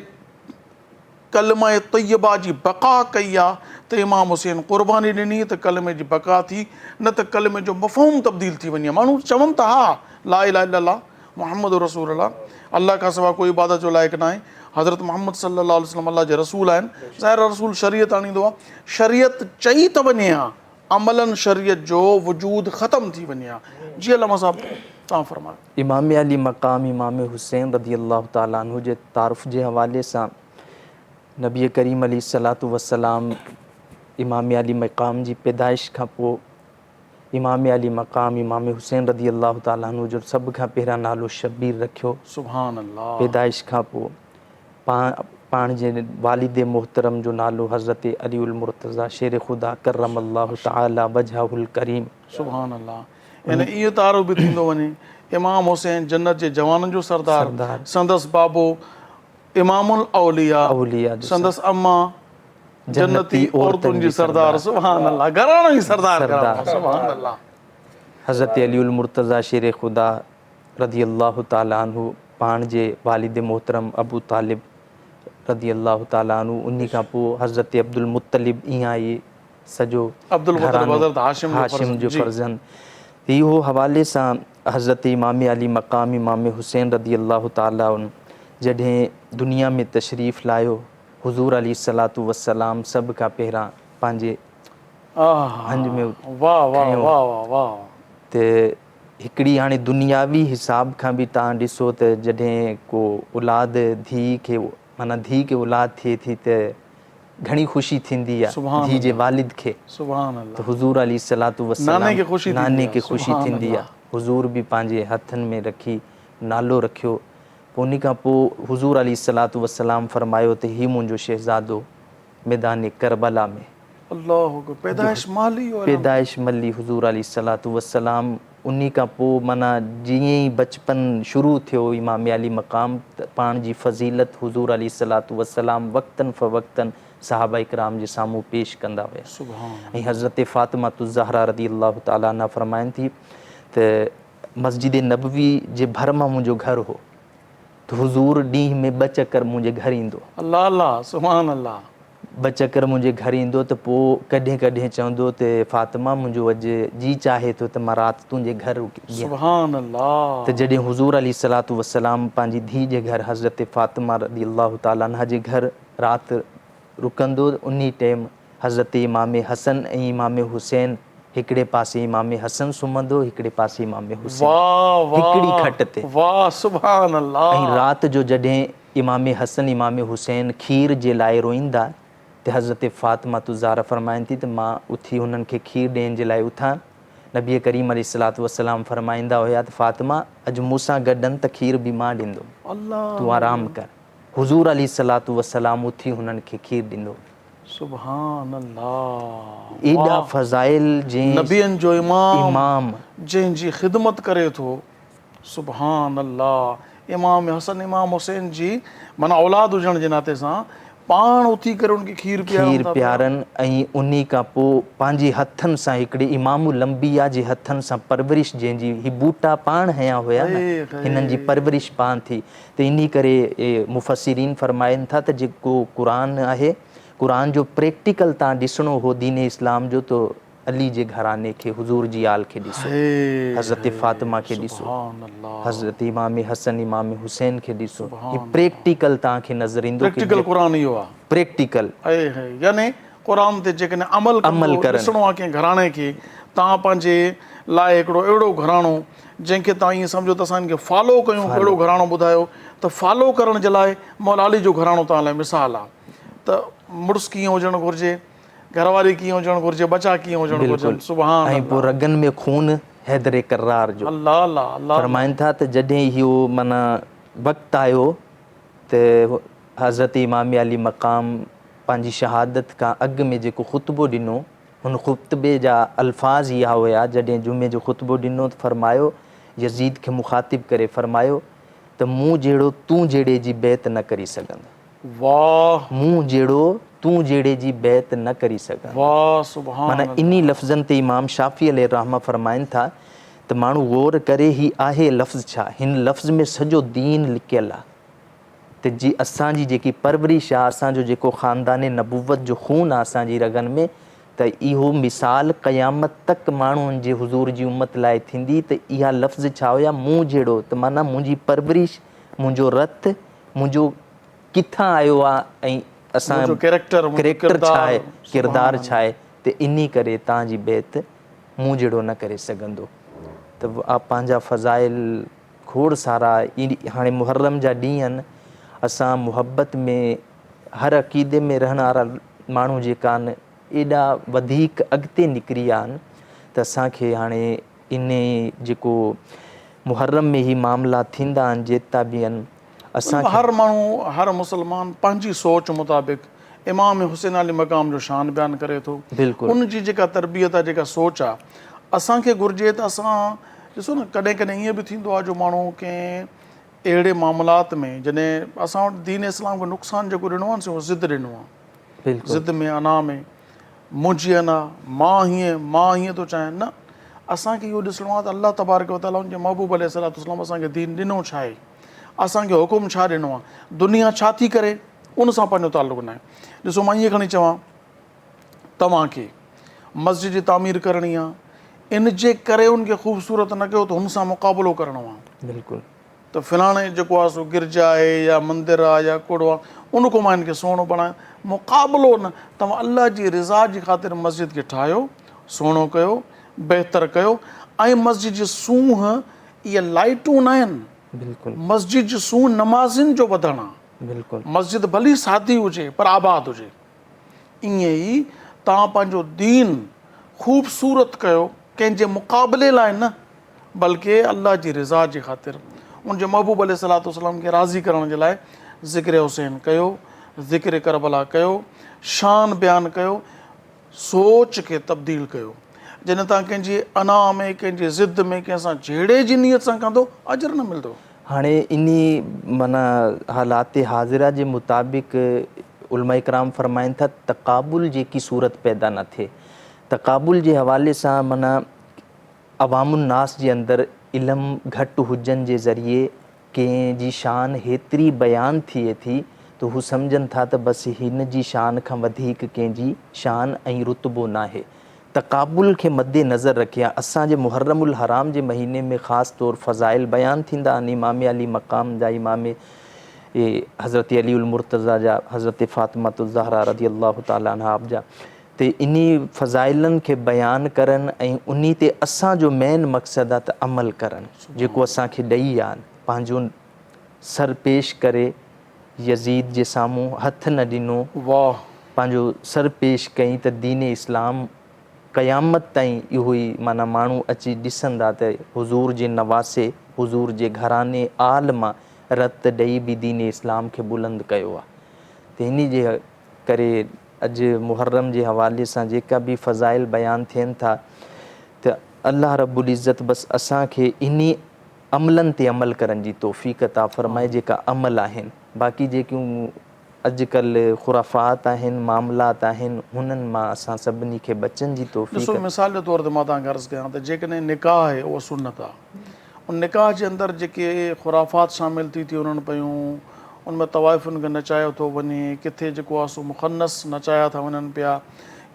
कलमा तय्यबा जी बका कई आहे त इमाम हुसैन क़ुर्बानी ॾिनी त कलमे जी बका थी, न त कलमे जो मफ़हूम तब्दील थी वञे। माण्हू चवनि था हा ला इलाहा इल्लल्लाह मुहम्मद रसूलुल्लाह, अल्लाह खां सवाइ कोई इबादत जो लाइक़ु न आहे, हज़रत मोहम्मद सल्लल्लाहु अलैहि वसल्लम अल्लाह जे रसूल आहिनि। ज़ाहिर रसूल शरीयत आणींदो आहे, शरीयत चई त वञे हा, अमलन शरीयत जो वजूद ख़तम थी वञे हा। जी अल्लाह साहब तव्हां फरमायो। इमाम अली मक़ाम इमाम हुसैन रज़ी अल्लाह ताला अन्हु जे तारुफ़ जे हवाले सां नबी करीम अलैहिस्सलातु वस्सलाम इमाम अली मक़ाम जी पैदाइश खां पोइ इमाम अली मक़ाम इमाम हुसैन रज़ी अल्लाह ताला अन्हु जो सभ खां पहिरियां नालो शबीर रखियो। सुभान अल्लाह। पैदाइश खां पोइ पाण जे वालिद मोहतरम जो नालो हज़रत अली उल मुर्तज़ा शेर ख़ुदा करम अल्लाह ताला वजहुल करीम। सुभान अल्लाह। यानी इहो तारो बि थींदो वञे इमाम हुसैन जन्नत जे जवाननि जो सरदार, संदसि बाबो इमामुल औलिया, संदसि अम्मा जन्नती औरतुनि जी सरदार। सुभान अल्लाह। घराणो ई सरदार। सुभान अल्लाह। हज़रत अली उल मुर्तज़ा शेर ख़ुदा रज़ी अल्लाह ताला अन्हु पाण जे वालिद मोहतरम अबू तालिब रज़ी अल्लाह ताला अन्हु, उन्ही खां पोइ हज़रत अब्दुल मुत्तलिब, ईअं ई सॼो हाशिम जो फर्ज़ंद। इहो हवाले सां हज़रत इमाम अली मक़ाम इमाम हुसैन रज़ी अल्लाह ताला जॾहिं दुनिया में तशरीफ़ लायो, हुज़ूर अलैहिस्सलातु वस्सलाम सभ खां पहिरां पंहिंजे हंज में खयों। त हिकिड़ी हाणे दुनियावी हिसाब खां बि तव्हां ॾिसो त जॾहिं को औलाद धीउ खे माना धीउ खे औलाद थिए थी त घणी ख़ुशी थींदी आहे धीउ जे वालिद खे। त हुज़ूर अलैहिस्सलातु वस्सलाम नाने खे ख़ुशी थींदी आहे। हुज़ूर बि पंहिंजे हथनि में रखी नालो रखियो। पोइ उन खां पोइ हुज़ूर अलैहिस्सलातु वस्सलाम फरमायो त हीउ मुंहिंजो शहज़ादो मैदान करबला में अल्लाह को पैदाइश माली और पैदाइश मल्ली हुजूर अलैहिस्सलातु वस्सलाम। उन्ही खां पोइ माना जीअं ई बचपन शुरू थियो इमाम अली मक़ाम त पाण जी फ़ज़ीलत हुजूर अलैहिस्सलातु वस्सलाम वक़्तन फ़वक़्तन सहाबा इकराम जे साम्हूं पेश कंदा हुया। सुभान ऐं हज़रत फ़ातिमा ज़हरा रदी अल्लाह ताला अन्हा फ़रमाइनि थी त मस्जिद नबवी जे भर मां मुंहिंजो घर हो त हुजूर ॾींहं में 2 चकर मुंहिंजे घर ईंदो, अल्लाह अल्लाह सुभान अल्लाह 2 चकर मुंहिंजे घर ईंदो त पोइ कॾहिं कॾहिं चवंदो त फ़ातिमा मुंहिंजो अॼु जी चाहे थो त मां राति तुंहिंजे घर रुकियां। सुभान अल्लाह। त जॾहिं हुजूर अलैहिस्सलातु वस्सलाम पंहिंजी धीउ जे घर हज़रत फ़ातिमा रदी अल्लाह ताला अन्हा जे घर राति रुकंदो, उन टाइम हज़रत इमाम हसन ऐं इमाम हुसैन हिकिड़े पासे इमाम हसन सुम्हंदो, हिकिड़े पासे इमाम हुसैन वाह हिकिड़ी वाह खट ते। वाह सुभान अल्लाह। ऐं राति जो जॾहिं इमाम हसन इमाम हुसैन खीर जे लाइ रोईंदा त हज़रत फ़ातिमा ज़हरा फ़रमाइनि थी त मां उथी हुननि खे खीर ॾियण जे लाइ उथां। नबी करीम अलैहिस्सलातु वस्सलाम फ़रमाईंदा हुया त फ़ातिमा अॼु मूंसां गॾनि त खीर बि मां ॾींदुमि, अल्लाह तूं आराम कर। हुजूर अलैहिस्सलातु वस्सलाम उथी हुननि खे खीर ॾींदो। सुभान अल्लाह। एॾा वाह। फ़ज़ाइल जंहिं नबियनि जो इमाम इमाम जंहिंजी ख़िदमत करे थो। सुभान अल्लाह। इमाम हसन इमाम हुसैन जी माना औलाद हुजण जे नाते सां पाण उथी करे उनखे खीर खीर पियारनि था पिया। पियारनि ऐं उन खां पोइ पंहिंजे हथनि सां हिकिड़े इमामुल अंबिया जे हथनि सां परवरिश जंहिंजी ही बूटा पाण हया हुया न, हिननि जी परवरिश पाण थी। त इन करे मुफ़सिरीन फ़रमाइनि था त जेको क़ुरान आहे, क़ुरान जो प्रैक्टिकल तव्हां ॾिसणो हो दीन इस्लाम जो, त अली जे घराने खे हुजूर जी आल खे ॾिसो, हज़रत फ़ातिमा खे ॾिसो, सुभान अल्लाह। हज़रत इमाम हसन इमाम हुसैन खे ॾिसो। सुभान ही प्रैक्टिकल तव्हांखे नज़र ईंदो कि प्रैक्टिकल क़ुरान इहो आहे। प्रैक्टिकल यानी क़ुरान ते जेकॾहिं अमल अमल कंदो करनि। ॾिसणो आहे कंहिं घराणे खे, तव्हां पंहिंजे लाइ हिकिड़ो अहिड़ो घराणो जंहिंखे तव्हां ईअं सम्झो त असां हिनखे फॉलो कयूं, अहिड़ो घराणो ॿुधायो त फॉलो करण जे लाइ मौला अली जो घराणो तव्हां लाइ मिसाल आहे। त मुड़ुसु कीअं हुजणु घुरिजे, घरवारी कीअं हुजणु घुरिजे, बचा कीअं हुजणु घुरिजनि। सुभान ऐं पोइ रगनि में खून हैदर करार जो। अल्लाह अल्लाह अल्लाह। फरमाइनि था त जॾहिं इहो माना वक़्तु आयो त हज़रत इमाम अली मक़ाम पंहिंजी शहादत खां अॻु में जेको ख़ुतबो ॾिनो, हुन ख़ुतबे जा अल्फाज़ इहा हुया। जॾहिं जुमे जो ख़ुतबो ॾिनो त फरमायो, यज़ीद खे मुख़ातिब करे फरमायो त मूं जहिड़ो तूं जहिड़े जी बैत न करी सघंदो। वाह मूं जहिड़ो तूं जहिड़े जी बैत न करी सघंदो। वाह सुभान माना अल्लाह। इन्ही लफ़्ज़नि ते इमाम शाफ़ी अलैहि रहमा फरमाइनि था त माण्हू गौर करे ही आहे लफ़्ज़ छा, हिन लफ़्ज़ में सॼो दीन लिकियलु आहे। त जी असांजी जेकी परवरिश आहे, असांजो जेको ख़ानदान नबुवत जो खून आहे असांजी रगनि में, त इहो मिसाल क़यामत तक माण्हुनि जे हुज़ूर जी उम्मत लाइ थींदी। त इहा लफ़्ज़ छा हुया, मूं जहिड़ो, त माना मुंहिंजी परवरिश, मुंहिंजो रत, मुंहिंजो किथां आयो आहे ऐं असां कैरेक्टर छा आहे, किरदारु छा आहे, त इन करे तव्हांजी बैत मूं जहिड़ो न करे सघंदो। त पंहिंजा फ़ज़ाइल खोड़ सारा। हाणे मुहर्रम जा ॾींहं आहिनि, असां मुहबत में हर अक़ीदे में रहण वारा माण्हू जेका आहिनि एॾा वधीक अॻिते निकिरी विया आहिनि त असांखे हाणे इन जेको मुहर्रम में ही मामला थींदा आहिनि जेतिरा बि आहिनि, असांखे हर माण्हू हर मुसलमान पंहिंजी सोच मुताबिक़ इमाम हुसैन अली मक़ाम जो शान बयानु करे थो। बिल्कुलु उन जी जेका तरबियत आहे, जेका सोच आहे, असांखे घुरिजे त असां ॾिसो न, कॾहिं कॾहिं ईअं बि थींदो आहे जो माण्हू कंहिं अहिड़े मामलात में जॾहिं असां वटि दीन इस्लाम खे नुक़सानु जेको ॾिनो आहे न, सो ज़िद ॾिनो आहे। बिल्कुलु ज़िद में अना में मुंहिंजी अना, मां हीअं थो चाहियां न। असांखे इहो ॾिसणो आहे त अलाह तबारक व तआला उनजे महबूब अलैहिस्सलाम असांखे दीन ॾिनो छा आहे, असांखे हुकुम छा ॾिनो आहे, दुनिया छा थी करे उन सां पंहिंजो तालुक़ु न आहे। ॾिसो मां ईअं खणी चवां, तव्हांखे मस्जिद जी तामीर करणी आहे, इन जे करे उनखे ख़ूबसूरत न कयो त हुन सां मुक़ाबिलो करिणो आहे। बिल्कुलु त फलाणे जेको आहे सो गिरजा आहे या मंदरु आहे या कुड़ो आहे, उनखां मां हिनखे सुहिणो बणायां, मुक़ाबिलो न। तव्हां अलाह जी रिज़ा जी ख़ातिर मस्जिद खे ठाहियो, सुहिणो कयो, बहितर कयो। ऐं मस्जिद जी सूंहं इहे लाइटूं न आहिनि, बिल्कुलु मस्जिद जी सूंहं नमाज़िन जो वधणु आहे। बिल्कुलु मस्जिद भली सादी हुजे पर आबाद हुजे। ईअं ई तव्हां पंहिंजो दीन ख़ूबसूरत कयो, कंहिंजे मुक़ाबले लाइ न, बल्कि अलाह जी रिज़ा जी ख़ातिर, उनजे महबूब अलैहिस्सलाम खे राज़ी करण जे लाइ ज़िक्र हुसैन कयो, ज़िक्र करबला कयो, शान बयानु कयो। सोच खे तब्दील कयो। जॾहिं तव्हां कंहिंजी अना में, कंहिंजी ज़िद में, कंहिंसां जहिड़े जी नियत सां कंदो, अजर न मिलंदो। हाणे इन्ही माना हालात हाज़िरा जे मुताबिक़ उलमा इकराम फरमाइनि था तक़ाबुल जेकी सूरत पैदा न थिए। तक़ाबुल जे हवाले सां माना अवामुन्नास जे अंदरि इल्मु घटि हुजनि जे ज़रिए कंहिंजी शान हेतिरी बयानु थिए थी त हू सम्झनि था त बसि हिन जी शान खां वधीक कंहिंजी शान ऐं रुतबो नाहे। तक़ाबुल खे मद्दे नज़र रखिया असांजे मुहर्रमुल हराम जे महीने में ख़ासि तौरु फ़ज़ाइल बयानु थींदा आहिनि इमाम अली मक़ाम जा, इमाम हज़रत अली उल मुर्तज़ा जा, हज़रत फ़ातिमा ज़हरा रज़ी अल्लाह ताला अन्हा जा। ते इन्ही फ़ज़ाइलनि खे बयानु करनि ऐं उन्ही ते असांजो मेन मक़सदु आहे त अमल करनि जेको असांखे ॾेई आहिनि। पंहिंजो सर पेश करे यज़ीद जे साम्हूं हथु न ॾिनो, वाह, पंहिंजो सर पेश कई त दीन इस्लाम क़यामत ताईं इहो ई माना माण्हू अची ॾिसंदा त हुज़ूर जे नवासे, हुज़ूर जे घराने आल मां रत ॾेई बि दीन इस्लाम खे बुलंद कयो आहे। त इन जे करे अॼु मुहर्रम जे हवाले सां जेका बि फ़ज़ाइल बयानु थियनि था त अल्लाह रब्बुल इज़्ज़त बसि असांखे इन्ही अमलनि ते अमल करण जी तौफ़ीक़ अता फ़रमाए जेका अमल आहिनि। बाक़ी जेकियूं अॼुकल्ह ख़ुराफ़ात आहिनि, मामलात आहिनि, हुननि मां असां सभिनी खे बचण जी तौफ़ीक़। ॾिसो मिसाल जे तौर ते मां तव्हांखे अर्ज़ु कयां त जेकॾहिं निकाह आहे उहो सुन्नत आहे, उन निकाह जे अंदरि जेके ख़ुराफ़ात शामिल थी वञनि पियूं, उनमें तवाइफ़ुनि खे नचायो थो वञे, किथे जेको आहे सो मुख़न्नस नचाया था वञनि पिया,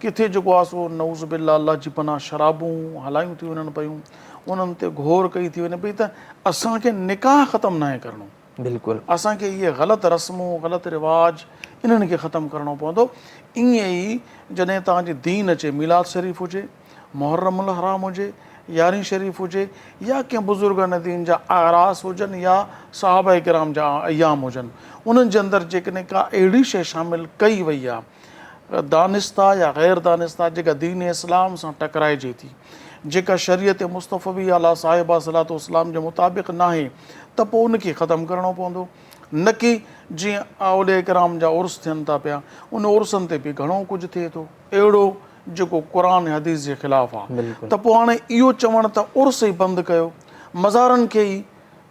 किथे जेको आहे सो नऊज़ बिल्ला अल्लाह जी पनाह शराबूं हलायूं थी वञनि पियूं, उन्हनि ते घोर कई थी वञे पई। त असांखे निकाह ख़तमु नाहे करिणो, बिल्कुलु असांखे इहे ग़लति रस्मूं, ग़लति रिवाज इन्हनि खे ख़तमु करिणो पवंदो। ईअं ई जॾहिं तव्हांजी दीन अचे, मीलाद शरीफ़ हुजे, मुहर्रमुल हराम हुजे, यारहीं शरीफ़ हुजे, या कंहिं बुज़ुर्गनि दीन जा आरास हुजनि या सहाबा किराम जा अयाम हुजनि, उन्हनि जे अंदरि जेकॾहिं का अहिड़ी शइ शामिलु कई वई आहे दानिस्ता या ग़ैर दानिस्ता जेका दीन इस्लाम सां टकराइजे थी, जेका शरीयत मुस्तफ़वी अला साहिबा सलातो इस्लाम जे मुताबिक़ नाहे, त पोइ उनखे ख़तमु करिणो पवंदो। न की जीअं औलिया किराम जा उर्स थियनि था पिया, उन उर्सनि ते बि घणो कुझु थिए थो अहिड़ो जेको क़ुरान हदीस जे ख़िलाफ़ु आहे। त पोइ हाणे इहो चवणु त उर्स ई बंदि कयो, मज़ारनि खे ई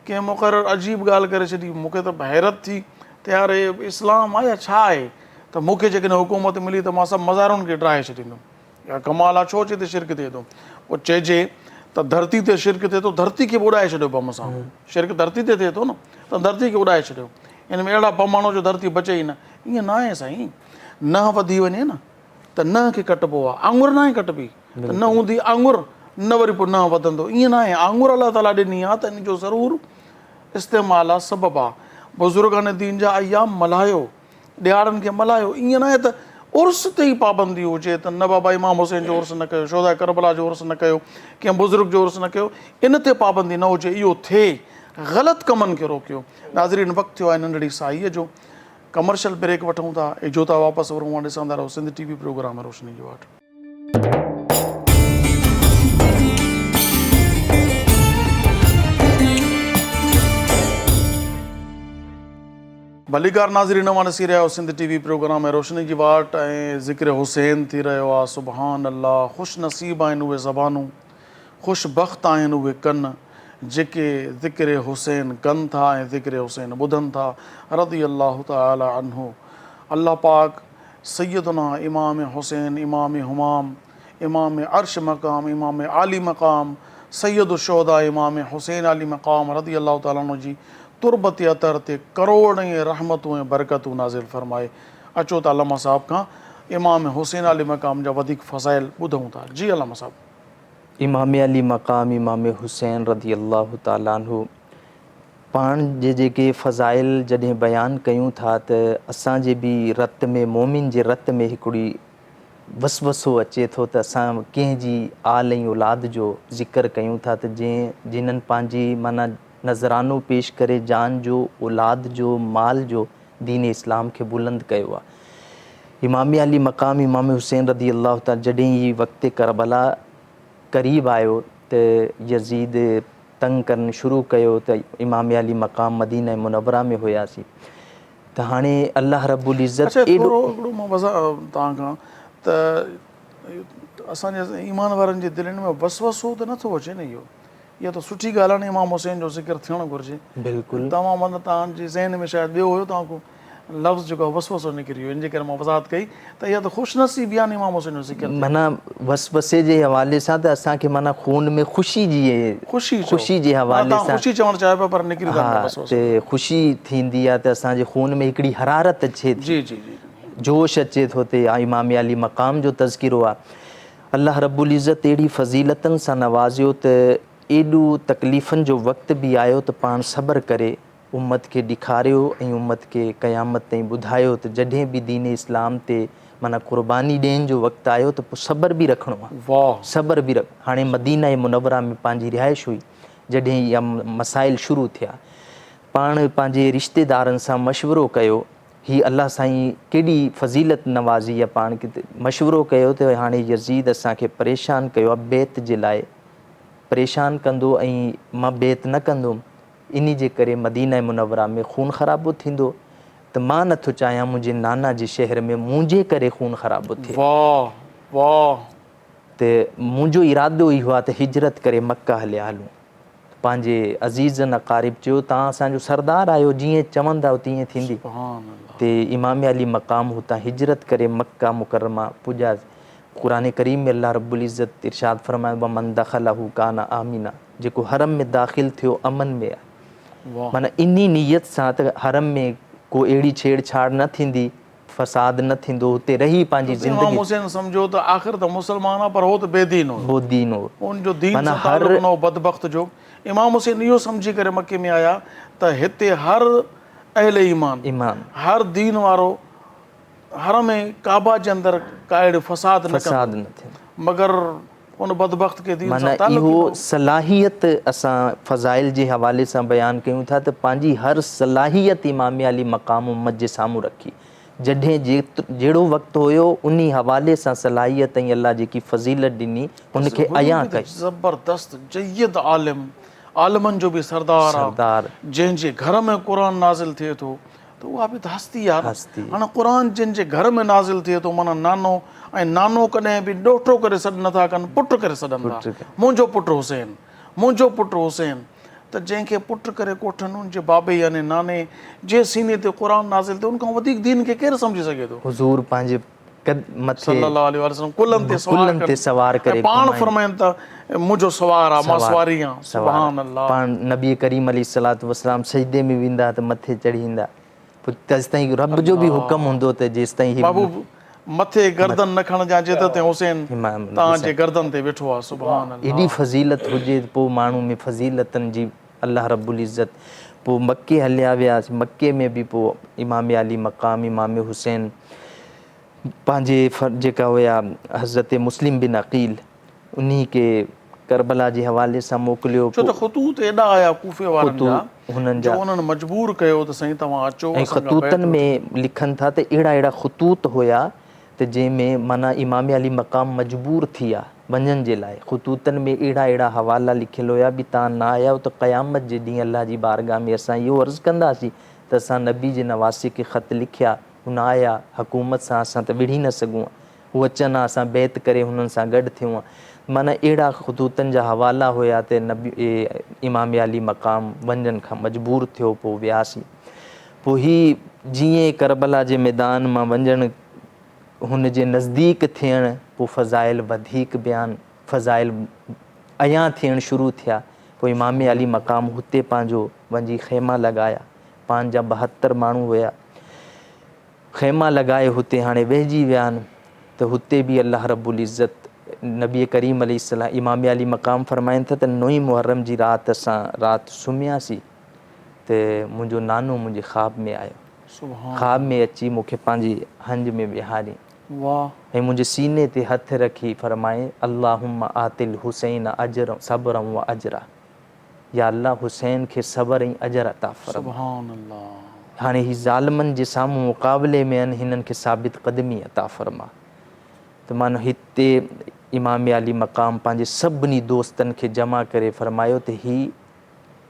कंहिं मुक़ररु अजीब ॻाल्हि करे छॾी। मूंखे त हैरत थी त यार इस्लाम आहे या छा आहे, त मूंखे जेकॾहिं हुकूमत मिली त मां सभु मज़ारुनि खे ड्राहे छॾींदुमि। या कमाल आहे, छो चए त शिरक थिए थो। पोइ चइजे त धरती ते शिरक थिए थो, धरती खे बि उॾाए छॾियो बम सां। शिरक धरती ते थिए थो न, त धरती खे उॾाए छॾियो। इन में अहिड़ा बम आणो जो धरती बचे ई न। ईअं न आहे साईं, न वधी वञे न त न खे कटिबो आहे, आङुर न आहे कटिबी, त न हूंदी आङुर न वरी पोइ न वधंदो। ईअं न आहे, आङुर अलाह ताला ॾिनी आहे त इन जो ज़रूरु इस्तेमालु आहे, सबबु आहे। बुज़ुर्गनि दीन जा अयाम मल्हायो, ॾियारनि खे मल्हायो। ईअं न आहे त उर्स ते ई पाबंदी हुजे त न बाबा इमाम हुसैन जो उर्स न कयो, शोधा करबला जो उर्स न कयो, कंहिं बुज़ुर्ग जो उर्स न कयो, इन ते पाबंदी न हुजे। इहो थिए, ग़लति कमनि खे रोकियो। नाज़रीन, वक़्तु थियो आहे नंढड़ी साईअ जो, कमर्शियल ब्रेक वठूं था, इजो था वापसि वरूं, ॾिसंदा रहो सिंध TV प्रोग्राम रोशनी जो वाट। भलीकार नाज़रीन, मां ॾिसी रहिया आहियो सिंध TV प्रोग्राम रोशनी जी वाट, ऐं ज़िक्र हुसैन थी रहियो आहे। सुभान अल्लाह, ख़ुशि नसीब आहिनि उहे ज़बानूं, ख़ुशबख़्त आहिनि उहे कन जेके ज़िक्र हुसैन कनि था ऐं ज़िक्र हुसैन ॿुधनि था। रज़ी अल्लाह ताला अन्हु। अल्लाह पाक सैयदना इमाम हुसैन, इमाम हुमाम, इमाम अर्श मक़ाम, इमाम आली मक़ाम, सैयद शुहदा इमाम हुसैन आली मक़ाम रज़ी अल्लाह ताला अन्हु जी तुरबत अतर ते करोड़ रहमतूं ऐं बरकतूं नाज़िल फ़रमाए। अचो त अल्लामा साहब खां इमाम हुसैन आली मक़ाम जा वधीक फ़ज़ाइल ॿुधूं था। जी अल्लामा साहब। इमाम अली मक़ाम इमाम हुसैन रज़ी अल्लाह ताला अन्हु पाण जे जेके फ़ज़ाइल जॾहिं बयानु कयूं था त असांजे बि रत में, मोमिन जे रत में हिकिड़ी वसवसो अचे थो त असां कंहिंजी आल ऐं औलाद जो ज़िक्र कयूं था त जिन्हनि पंहिंजी माना नज़रानो पेश करे जान जो, औलाद जो, माल जो दीन इस्लाम खे बुलंद कयो आहे। इमाम अली मक़ाम इमाम हुसैन रज़ी अल्लाह ताला जॾहिं ई वक़्त करबला क़रीब आयो त यज़ीद तंग करणु शुरू कयो त इमाम अली मक़ाम मदीना मुनव्वरा में हुयासीं। त हाणे अल्लाह रब्बुल इज़्ज़त हिकिड़ो मां तव्हां खां त असांजे ईमान वारनि जे दिलनि में वसवसो त नथो अचे न इहो, इहा त सुठी ॻाल्हि आहे न इमाम हुसैन जो ज़िक्र थियणु घुरिजे। बिल्कुलु तव्हां माना तव्हांजे ज़हन में शायदि ॿियो हुयो, तव्हांखो लफ़्ज़ जेको आहे वसवसो निकिरी वियो, इन जे करे मां वज़ाहत कई त इहा त ख़ुशनसीबी आहे न इमाम हुसैन जो ज़िक्र थिए। माना वसवसे जे हवाले सां त असांखे माना खून में ख़ुशी जी ख़ुशी जे हवाले सां ख़ुशी चवणु चाहियो पिया पर निकिरी था हा वसवसो। त ख़ुशी थींदी आहे त असांजे खून में हिकिड़ी हरारत अचे थी, जी जी जी जोश अचे थो ते इमाम अली मक़ाम जो तज़किरो आहे। अल्लाह रब्बुल इज़्ज़त अहिड़ी फ़ज़ीलतनि सां नवाज़ियो त एॾो तकलीफ़ुनि जो वक़्तु बि आयो त पाण सब्र करे उम्मत खे ॾेखारियो ऐं उम्मत खे क़यामत ताईं ॿुधायो त जॾहिं बि दीन इस्लाम ते माना क़ुर्बानी ॾियण जो वक़्तु आयो त पोइ सब्र बि रखिणो आहे, वाह सब्र बि रख। हाणे मदीना मुनव्वरा में पंहिंजी रिहाइश हुई, जॾहिं इहा मसाइल शुरू थिया, पाण पंहिंजे रिश्तेदारनि सां मशवरो कयो, ही अलाह साईं केॾी फ़ज़ीलत नवाज़ी आहे पाण खे, मशवरो कयो त हाणे यज़ीद असांखे परेशान कयो आहे बेत जे लाइ, परेशान कंदो ऐं मां बेत न कंदुमि, इन जे करे मदीना मुनव्वरा में खून ख़राबो थींदो, त मां नथो चाहियां मुंहिंजे नाना जे शहर में मुंहिंजे करे खून ख़राबो थिए। वाह वाह त मुंहिंजो इरादो इहो आहे त हिजरत करे मक्का हलिया हलूं। पंहिंजे अज़ीज़नि अक़ारिब चयो तव्हां असांजो सरदार आहियो, जीअं चवंदा तीअं थींदी। सुभान अल्लाह। ते इमाम अली मक़ाम हुतां हिजरत करे मक्का मुकरमा पुॼा। क़ुरान करीम में अल्लाह रब्बुल इज़्ज़त इरशाद फरमायो वमन दख़लहु कान आमिना, जेको हरम में दाख़िल थियो अमन में आहे। वाह माना इन्ही नीयत सां त हरम में को अहिड़ी छेड़छाड़ न थींदी, फसाद न थींदो, हुते रही पंहिंजी इमाम ज़िंदगी हुसैन सम्झो त आख़िर त मुसलमान आहे पर हो त बेदीन हो, बोदीन हो। उनजो दीन माना सां ताल्लुक़ न हो बदबख़्त जो। इमाम हुसैन इहो सम्झी करे मके में आया त हिते हर अहले ईमान, हर दीन वारो हर में काबा जे अंदरि का अहिड़ो फसाद न फसाद न कंदो, थिए। मगर उन बदबख़्त खे दीन माना सां ताल्लुक़ ई न इहो हो। सलाहियत असां फ़ज़ाइल जे हवाले सां बयानु कयूं था त पंहिंजी हर सलाहियत इमाम अली मक़ाम उम्मत जे साम्हूं रखी, जॾहिं जहिड़ो वक़्तु हुयो उन हवाले सां सलाहियत ऐं अलाह जेकी फ़ज़ीलत ॾिनी हुनखे अयां कई। ज़बरदस्त जय्यद आलिम, आलिमनि जो बि सरदार सरदार आहे, जंहिंजे घर में क़ुर नाज़िल थिए थो त उहा बि त हस्ती आहे। हस्ती। हाणे क़ुर जंहिंजे घर में नाज़िल थिए थो माना नानो, ऐं नानो कॾहिं बि ॾोहिटो करे सॾु नथा कनि, पुटु करे सॾनि था, मुंहिंजो पुटु हुसैन, मुंहिंजो पुटु हुसैन। त जंहिंखे पुटु करे कोठनि उनजे बाबे यानी नाने जे सीने ते क़ुर नाज़िल थिए उनखां वधीक दीन खे केरु सम्झी सघे थो। हुज़ूर पंहिंजे सल्लल्लाहु अलैहि वसल्लम कुलनि ते सवार करे पाण फरमाइनि था मुंहिंजो सवार आहे, मां सवारी आहियां। सुभान अल्लाह। पाण नबी करीम अलैहिस्सलातु वस्सलाम सजदे में वेंदा त मथे चढ़ी ईंदा, पोइ तेसिताईं रब जो बि हुकुम हूंदो त जेसिताईं बाबू मथे गर्दन न खणण जा जिदत हुसैन तव्हांजे गर्दन ते वेठो आहे। सुभान अल्लाह। एॾी फ़ज़ीलत हुजे पोइ माण्हू में फ़ज़ीलतनि जी अल्लाह रब्बुल इज़्ज़त। पोइ मके हलिया वियासीं, मके में बि पोइ इमाम अली मक़ाम इमाम हुसैन पंहिंजे जेका हुया हज़रत मुस्लिम बिन अक़ील उन्ही खे करबला जे हवाले सां मोकिलियो। छो त ख़ुतूत एॾा आया कूफे वारनि जा हुननि जो जा उन्हनि मजबूर कयो त साईं तव्हां अचो। ऐं ख़तूतनि में लिखनि था त अहिड़ा ख़तूत हुया त जंहिंमें माना इमाम अली मक़ाम मजबूर थी विया वञण जे लाइ। ख़तूतनि में अहिड़ा हवाला लिखियल हुया बि तव्हां न आया त क़यामत जे ॾींहुं अल्लाह जी बारगाह में असां इहो अर्ज़ु कंदासीं त असां नबी जे नवासे खे ख़त लिखिया, हुन आया हुकूमत सां, असां त विढ़ी न सघूं, हू अचनि असां बैत करे हुननि सां गॾु थियूं। माना अहिड़ा ख़तूतनि जा हवाला हुया त नबी इमाम अली मक़ाम वञण खां मजबूर थियो। पोइ वियासीं, पोइ ही जीअं करबला जे मैदान मां वञणु हुन जे नज़दीक थियण, पोइ फ़ज़ाइल वधीक बयानु, फ़ज़ाइल अयां थियणु शुरू थिया। पोइ इमाम अली मक़ाम हुते पंहिंजो वञी ख़ैमा लॻाया, पंहिंजा 72 माण्हू हुया, ख़ैमा लॻाए हुते हाणे वेहिजी विया आहिनि। त हुते बि अल्लाह रब्बुल इज़्ज़त नबी करीम अलैहिस्सलाम इमाम अली मक़ाम फरमाइनि था त 9 मुहर्रम जी राति असां राति सुम्हियासीं त मुंहिंजो नानो मुंहिंजे ख़्वाब में आयो, ख़्वाब में अची मूंखे पंहिंजी हंज में विहारी ऐं मुंहिंजे सीने ते हथ रखी फरमाए अल्लाहुम्मा आतिल हुसैन अजर सब्रन व अजरा, या अल्लाह हुसैन खे सब्र ऐं अजर अता फरमा। सुभान अल्लाह। हाणे ही ज़ालिमनि जे साम्हूं मुक़ाबले में आहिनि, हिननि खे साबित क़दमी अता फरमा। त माना हिते इमाम अली मक़ाम पंहिंजे सभिनी दोस्तनि खे जमा करे फरमायो त ही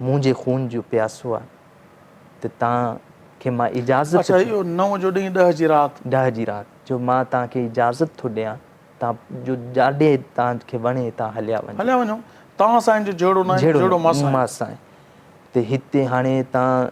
मुंहिंजे खून जो प्यासो आहे त तव्हांखे मां इजाज़त, अच्छा इहो 9 जो ॾींहुं 10 जी राति, 10 जी राति जो मां तव्हांखे इजाज़त थो ॾियां तव्हां जो जाॾे तव्हांखे वणे तव्हां हलिया वञो, हलिया वञो, तव्हां सां जहिड़ो न आहे, जहिड़ो मां सां आहे। मां सां आहे। त हिते हाणे तव्हां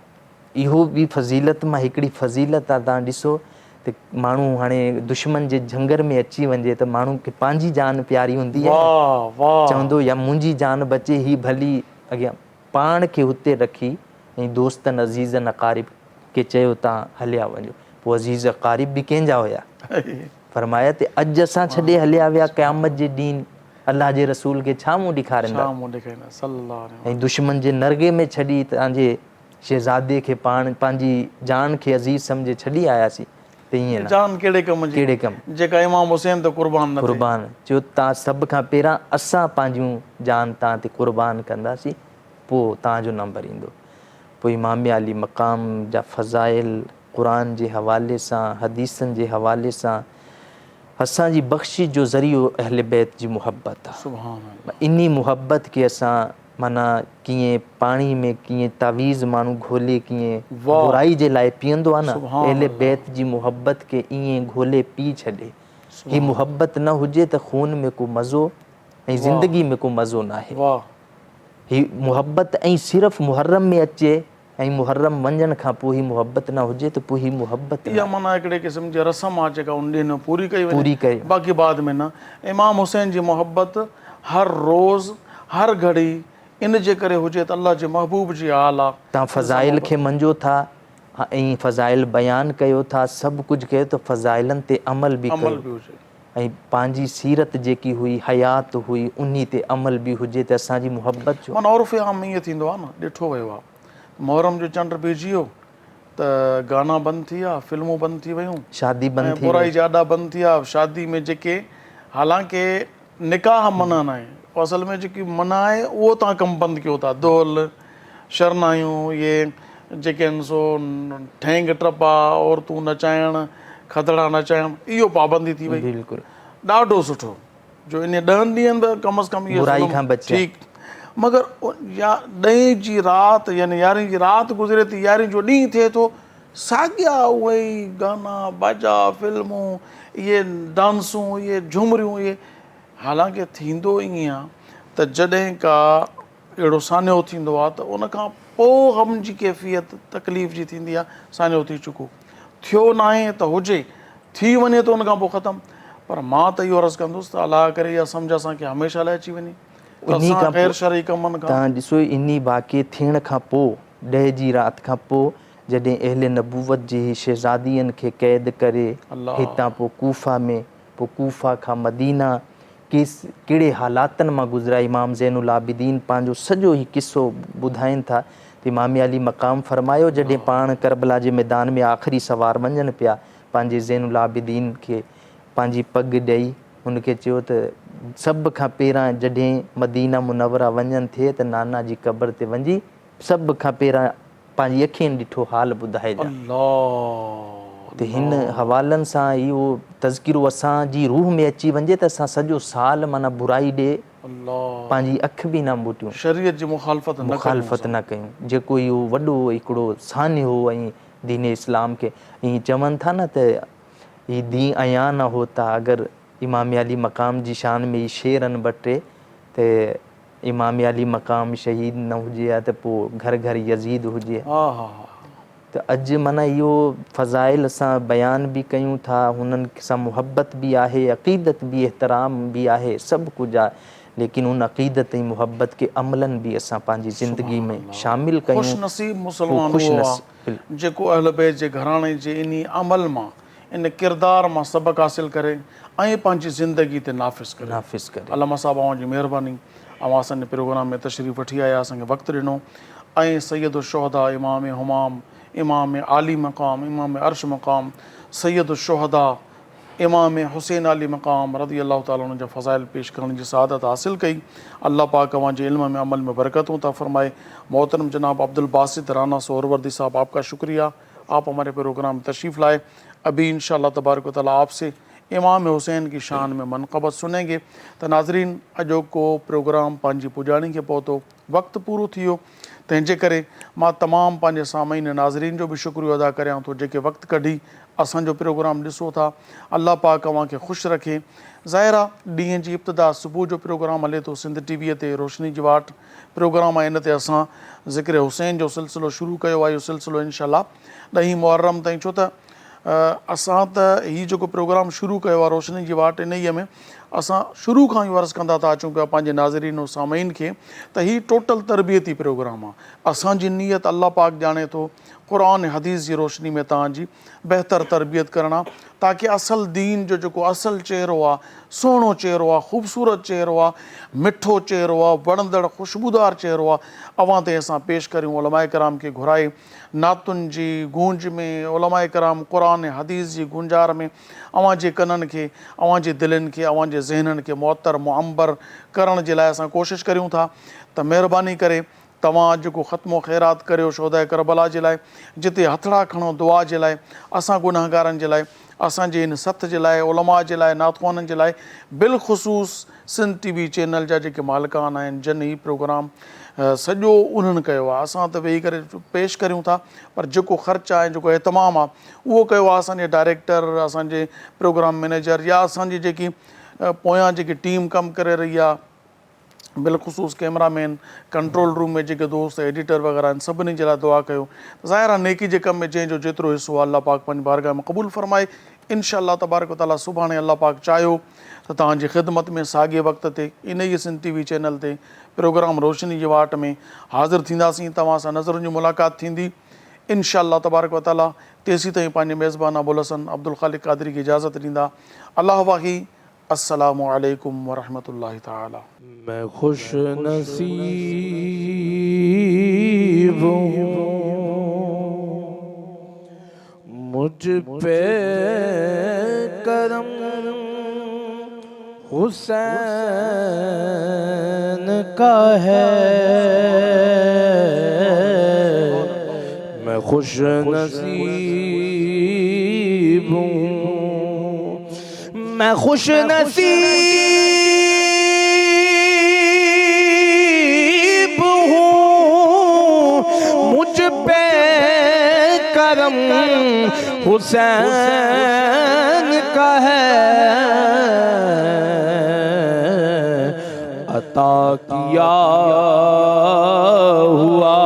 इहो बि फज़ीलत मां हिकिड़ी फज़ीलत आहे, तव्हां ॾिसो त माण्हू हाणे दुश्मन जे झंगर में अची वञे त माण्हू खे पंहिंजी जान प्यारी हूंदी आहे, वाह वाह, चवंदो या मुंहिंजी जान बचे ही भली अॻियां पाण खे हुते रखी ऐं दोस्तनि अज़ीज़नि अक़ारिब खे चयो तव्हां हलिया वञो। पोइ अज़ीज़ अक़ारिब बि कंहिंजा हुया, फरमाया त अॼु असां छॾे हलिया विया क़यामत जे ॾींहुं अलाह जे रसूल खे छा मुंहुं ॾेखारींदा, छा मुंहुं ॾेखारींदा सल्लल्लाहु अलैहि ऐं दुश्मन जे नरगे में छॾी तव्हांजे शहज़ादे खे पाण पंहिंजी जान खे अज़ीज़ सम्झे छॾी आयासीं, त ईअं वसल्लम। न, जान कहिड़े कम जी, कहिड़े कमु, जेका इमाम हुसैन ते क़ुर्बान न थिए। क़ुर्बान चयो तव्हां सभ खां पहिरां असां पंहिंजूं जान तव्हां ते क़ुर्बान कंदासीं, पोइ तव्हांजो नंबर ईंदो। पोइ इमाम अली मक़ाम जा फ़ज़ाइल क़ुरान जे हवाले सां, हदीसनि जे हवाले सां असांजी बख़्शिश जो ज़रियो अहल बैत जी मुहबत आहे। सुभान अल्लाह, इन्ही मुहबत खे असां माना कीअं पाणी में कीअं तावीज़ माण्हू घोले कीअं वाह, बुराई जे लाइ पीअंदो आहे न, सुभान अहल अल्लाह, बैत जी मुहबत खे ईअं घोले पी छॾे। ही सुभान, मुहबत न हुजे त खून में को मज़ो ऐं वाह ज़िंदगी में को मज़ो न आहे। वाह, ही मुहबत ऐं सिर्फ़ु मुहर्रम में अचे ऐं मुहर्रम वञण खां पोइ ही मुहबत न हुजे त पोइ ही मुहबत इहा न माना हिकिड़े क़िस्म जी रस्म आहे जेका उन ॾींहं में पूरी कई वञे, पूरी कई। बाक़ी बाद में न। इमाम हुसैन जी मोहब्बत हर रोज़ हर घड़ी इन जे करे हुजे त अल्लाह जे महबूब जी आल आहे। तव्हां फ़ज़ाइल खे मंझो था ऐं फ़ज़ाइल बयानु कयो था, सभु कुझु कयो त फ़ज़ाइलनि ते अमल बि अमल कयो, बि हुजे, ऐं पंहिंजी सीरत जेकी हुई हयात हुई उन ते अमल बि हुजे त असांजी मुहबत जो माना उर्फ़ आम ईअं थींदो आहे न, ॾिठो वियो आहे मुहर्रम जो चंड बीहजी वियो त गाना बंदि थी विया, फिल्मूं बंदि थी वियूं, शादी बंदि ऐं थी बुराई वई, जा अॾा बंदि थी विया। शादी में जेके हालांकि निकाह मना न आहे, असल में जेकी मना आहे उहो तव्हां कमु बंदि कयो था, दोल शरनायूं इहे जेके आहिनि सो ठेंग टपा औरतूं नचाइण खदड़ा नचाइण, इहो पाबंदी थी वई। बिल्कुलु ॾाढो सुठो, जो इन 10 ॾींहंनि में कम अज़ कम इहे बुराई खां बचिया। ठीकु, मगर या 10 जी राति यानी 11 जी राति गुज़रे थी, 11 जो ॾींहुं थिए थो, साॻिया उहे ई गाना बाजा फिल्मूं इहे डांसूं इहे झुमरियूं इहे। हालांकि थींदो ईअं आहे त जॾहिं का अहिड़ो सान्यो थींदो आहे त उन खां पोइ गम जी कैफ़ियत तकलीफ़ जी थींदी आहे, सान्यो थी चुको थियो न आहे त हुजे, थी वञे त उन खां पोइ ख़तमु। पर मां त इहो अर्ज़ु कंदुसि त अलाह करे इहा सम्झ असांखे हमेशह लाइ अची वञे त इन्ही असां खां ग़ैर पोइ शरई कमनि खां तव्हां ॾिसो इन्ही वाक़े थियण खां पोइ 10 जी राति खां पोइ जॾहिं अहले नबूवत जी शहज़ादियुनि खे क़ैद करे अलाह हितां पोइ कूफ़ा में, पोइ कूफ़ा खां मदीना कहिड़े हालातनि मां गुज़िरा, इमाम ज़ैनुल आबिदीन पंहिंजो सॼो ई किस्सो ॿुधाइनि था त इमाम अली मक़ाम फरमायो जॾहिं पाण करबला जे मैदान में आख़िरी सवार वञनि पिया, पंहिंजे ज़ैनुल आबिदीन खे पंहिंजी पॻ ॾेई हुनखे चयो त सभ खां पहिरां जॾहिं मदीना मुनवरा वञनि थिए त नाना जी क़बर ते वञी सभ खां पहिरां पंहिंजी अखियुनि ॾिठो हाल ॿुधाइजांइ। अल्लाह त हिन हवालनि सां इहो तज़किरो असांजी रूह में अची वञे त असां सॼो साल माना बुराई ॾे अल्लाह पंहिंजी अखि बि न मोटियूं, शरीयत जी मुखालफ़त न कयूं मुखालफ़त असां। न कयूं, जेको इहो वॾो हिकिड़ो सान्य हो ऐं दीन इस्लाम खे ईअं चवनि था न त ही दी अया न होता, अगरि इमाम अली मक़ाम जी शान में ही शेर आहिनि ॿ टे त इमाम अली मक़ाम शहीद न हुजे हा त पोइ घर घर यज़ीद हुजे। हा हा हा, त अॼु माना इहो फ़ज़ाइल असां बयानु बि कयूं था, हुननि सां मुहबत बि आहे, अक़ीदत बि एतिराम बि आहे, सभु कुझु आहे, लेकिन उन अक़ीदत ऐं मुहबत खे अमलनि बि असां पंहिंजी ज़िंदगी में शामिलु कयूं। ख़ुशि नसीब पोइ मुस्लमान ख़ुशि उहो नसीब आहे जेको अहल बैत जे घराणे जे इन अमल मां इन किरदार मां सबक़ु हासिलु करे ऐं पंहिंजी ज़िंदगी ते नाफ़िज़ करे। नाफ़िज़ करे। अल्लामा साहिबु अव्हांजी महिरबानी, अव्हां असांजे प्रोग्राम में तशरीफ़ वठी आया, असांखे वक़्तु ॾिनो ऐं सैयद शुहदा इमाम हुमाम इमाम आली मक़ाम इमाम अर्श मक़ाम सैयद शुहदा इमाम हुसैन अली मक़ाम रज़ी अल्लाह ताला उन्हनि जा फ़ज़ाइल पेश करण जी सआदत हासिलु कई। अल्लाह पाक अव्हांजे इल्म में अमल में बरकतूं था फरमाए। मोहतरम जनाब अब्दुल बासित राना सोहरवर्दी साहब, आपका शुक्रिया, आप हमारे प्रोग्राम में तशरीफ़ लाए। अभी इंशाअल्लाह तबारक व तआला आपसे इमाम हुसैन की शान में मनक़बत सुनेंगे। त नाज़रीन, अॼोको प्रोग्राम पंहिंजी पुॼाणी खे पहुतो, वक़्तु पूरो थी वियो। तंहिंजे करे मां तमामु पंहिंजे सामाईन नाज़रीन जो बि शुक्रियो अदा करियां थो जेके वक़्तु कढी असांजो प्रोग्राम ॾिसो था। अल्लाह पाक अव्हांखे ख़ुशि रखे। ज़ाहिर आहे ॾींहं जी इब्तिदा सुबुह जो प्रोग्राम हले थो सिंध टीवीअ ते, रोशनी जी वाट प्रोग्राम आहे, इन ते असां ज़िक्र हुसैन जो सिलसिलो शुरू कयो आहे। इहो सिलसिलो इनशाअल्लाह 10 मुहर्रम ताईं, छो त असां त हीउ जेको प्रोग्राम शुरू कयो आहे रोशनी जी वाट, इन ई में असां शुरू खां ई अर्ज़ु कंदा था अचूं पिया पंहिंजे नाज़रीन ऐं सामाईन खे त हीउ टोटल तरबियती प्रोग्राम आहे। असांजी नीयत अल्लाह पाक ॼाणे थो क़ुर हदीस जी रोशनी में तव्हांजी बहितर तरबियत करणु आहे, ताकी असल दीन जो जेको असल चेहरो आहे, सुहिणो चेहरो आहे, ख़ूबसूरत चेहरो आहे, मिठो चेहरो आहे, वणंदड़ ख़ुशबूदार चेहरो आहे, अव्हां ते असां पेश करियूं। उलमाए कराम खे घुराए नातुनि जी गूंज में, उलमाए कराम क़ुर हदीस जी गुंजार में अव्हां जे कननि खे, अव्हां जे दिलनि खे, अव्हां जे ज़हननि खे मुअत्तर मुअंबर करण जे लाइ असां कोशिशि करियूं था। त महिरबानी करे तव्हां जेको ख़त्मो ख़ैरात करियो शोहदाए करबला जे लाइ, जिते हथड़ा खणो दुआ जे लाइ, असां गुनाहगारनि जे लाइ, असांजे इन सथ जे लाइ, उलमा जे लाइ, नातख़वाननि जे लाइ, बिलख़ुसूस सिंध टीवी चैनल जा जेके मालिकान आहिनि जिन ही प्रोग्राम सॼो उन्हनि कयो आहे। असां त वेही करे पेश करियूं था, पर जेको ख़र्चु आहे, जेको एतमाम आहे, उहो कयो आहे असांजे डायरेक्टर, असांजे प्रोग्राम मैनेजर या असांजी जेकी पोयां जेकी टीम कमु करे रही आहे, बिलख़ुसूस कैमरामैन, कंट्रोल रूम में जेके दोस्त एडिटर वग़ैरह आहिनि, सभिनी जे लाइ दुआ कयो। ज़ाहिर आहे नेकी जे कम में जंहिंजो जेतिरो हिसो आहे अल्लाह पाक पंहिंजी बारगाह में क़बूल फरमाए। इंशाअल्लाह तबारक व तआला सुभाणे अल्लाह पाक चाहियो त तव्हांजी ख़िदमत में साॻिए वक़्त ते इन ई सिंध टीवी चैनल ते प्रोग्राम रोशनी जी वाट में हाज़िर थींदासीं। तव्हां सां नज़रुनि जी मुलाक़ात थींदी इंशाअल्लाह तबारक व तआला। तेसीं ताईं पंहिंजे मेज़बान अबुल हसन अब्दुल ख़ालिक क़ादरी खे इजाज़त ॾींदा। अल्लाह वाही अस्सलामु अलैकुम वरहमतुल्लाहि ताला। मैं खुश नसीब हूँ, मुझ पे करम हुसैन का है। मैं खुश नसीब हूँ, मैं खुश नसीब हूँ, मुझ पे करम हुसैन का है। अता किया हुआ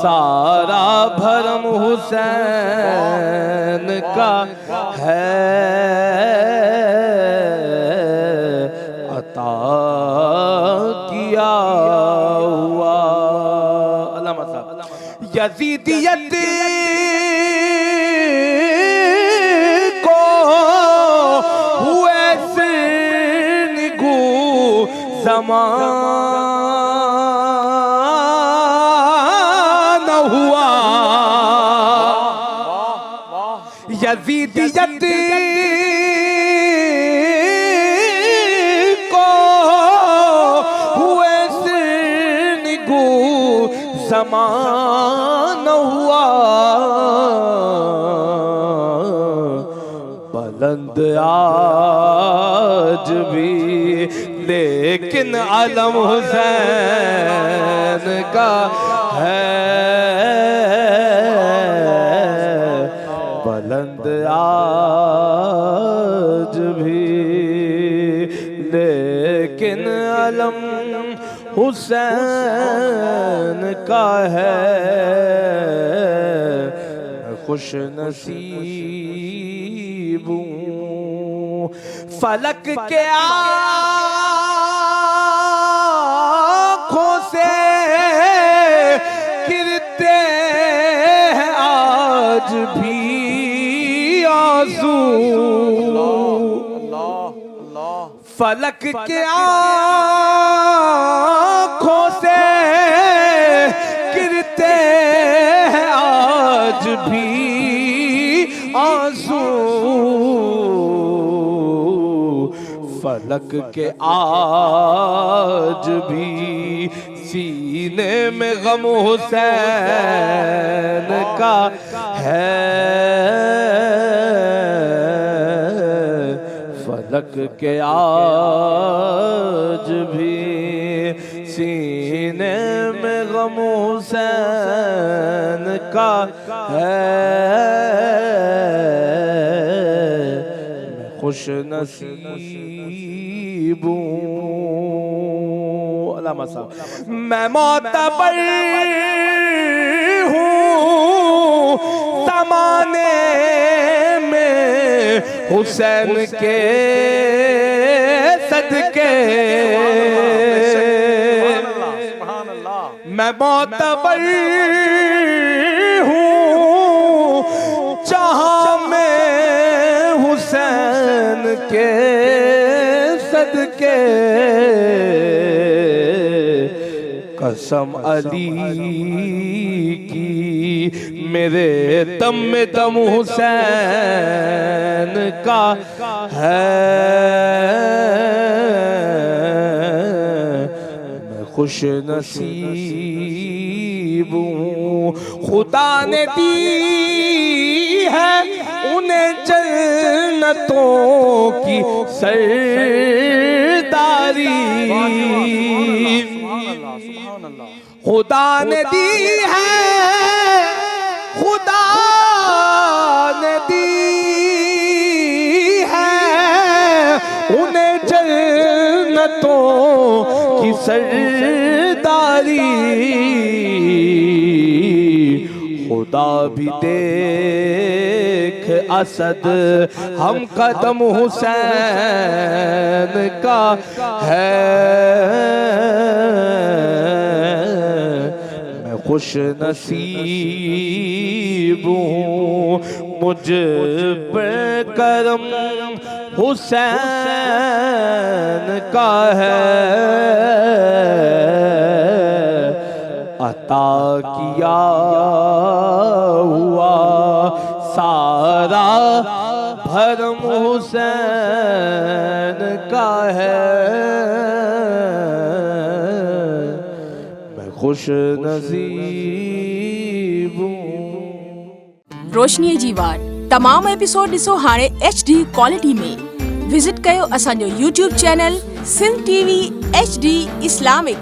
सारा भरम हुसैन का है। अता किया हुआ यज़ीदियत को हुए सिरनिगू ज़माना हुआ। यज़ीदियत को हुए सिरनिगू ज़माना हुआ। बुलंद आज भी लेकिन अलम हुसैन का है। बुलंद आज भी लेकिन अलम हुसैन का है। खुश नसीब हूँ, फलक के आँखों से गिरते हैं आज भी आंसू। फलक के आँखों से गिरते हैं आज भी आंसू। फलक के आज भी सीने में गम हुसैन का है। फलक के आज भी सीने में गम غم حسین کا ہے میں خوش نصیب ہوں علامہ صاحب میں معتبر ہوں زمانے میں حسین کے صدقے میں معتبر ہوں جہاں میں حسین کے صدقے قسم علی کی میرے دم میں دم حسین کا ہے میں خوش نصیب ہوں خدا نے دی ہے انہیں جنتوں کی سرداری خدا نے دی ہے خدا نے دی ہے انہیں جنتوں کی سرداری خدا بھی دیکھ اسد ہم قدم حسین کا ہے میں خوش نصیب ہوں مجھ پہ کرم حسین کا ہے عطا کیا ہوا سارا بھرم حسین کا ہے میں خوش نصیب ہوں روشنی جی वार तमाम एपिसोड ॾिसो हाणे HD क्वालिटी में विजिट कयो असांजो YouTube channel Sindh TV HD Islamic.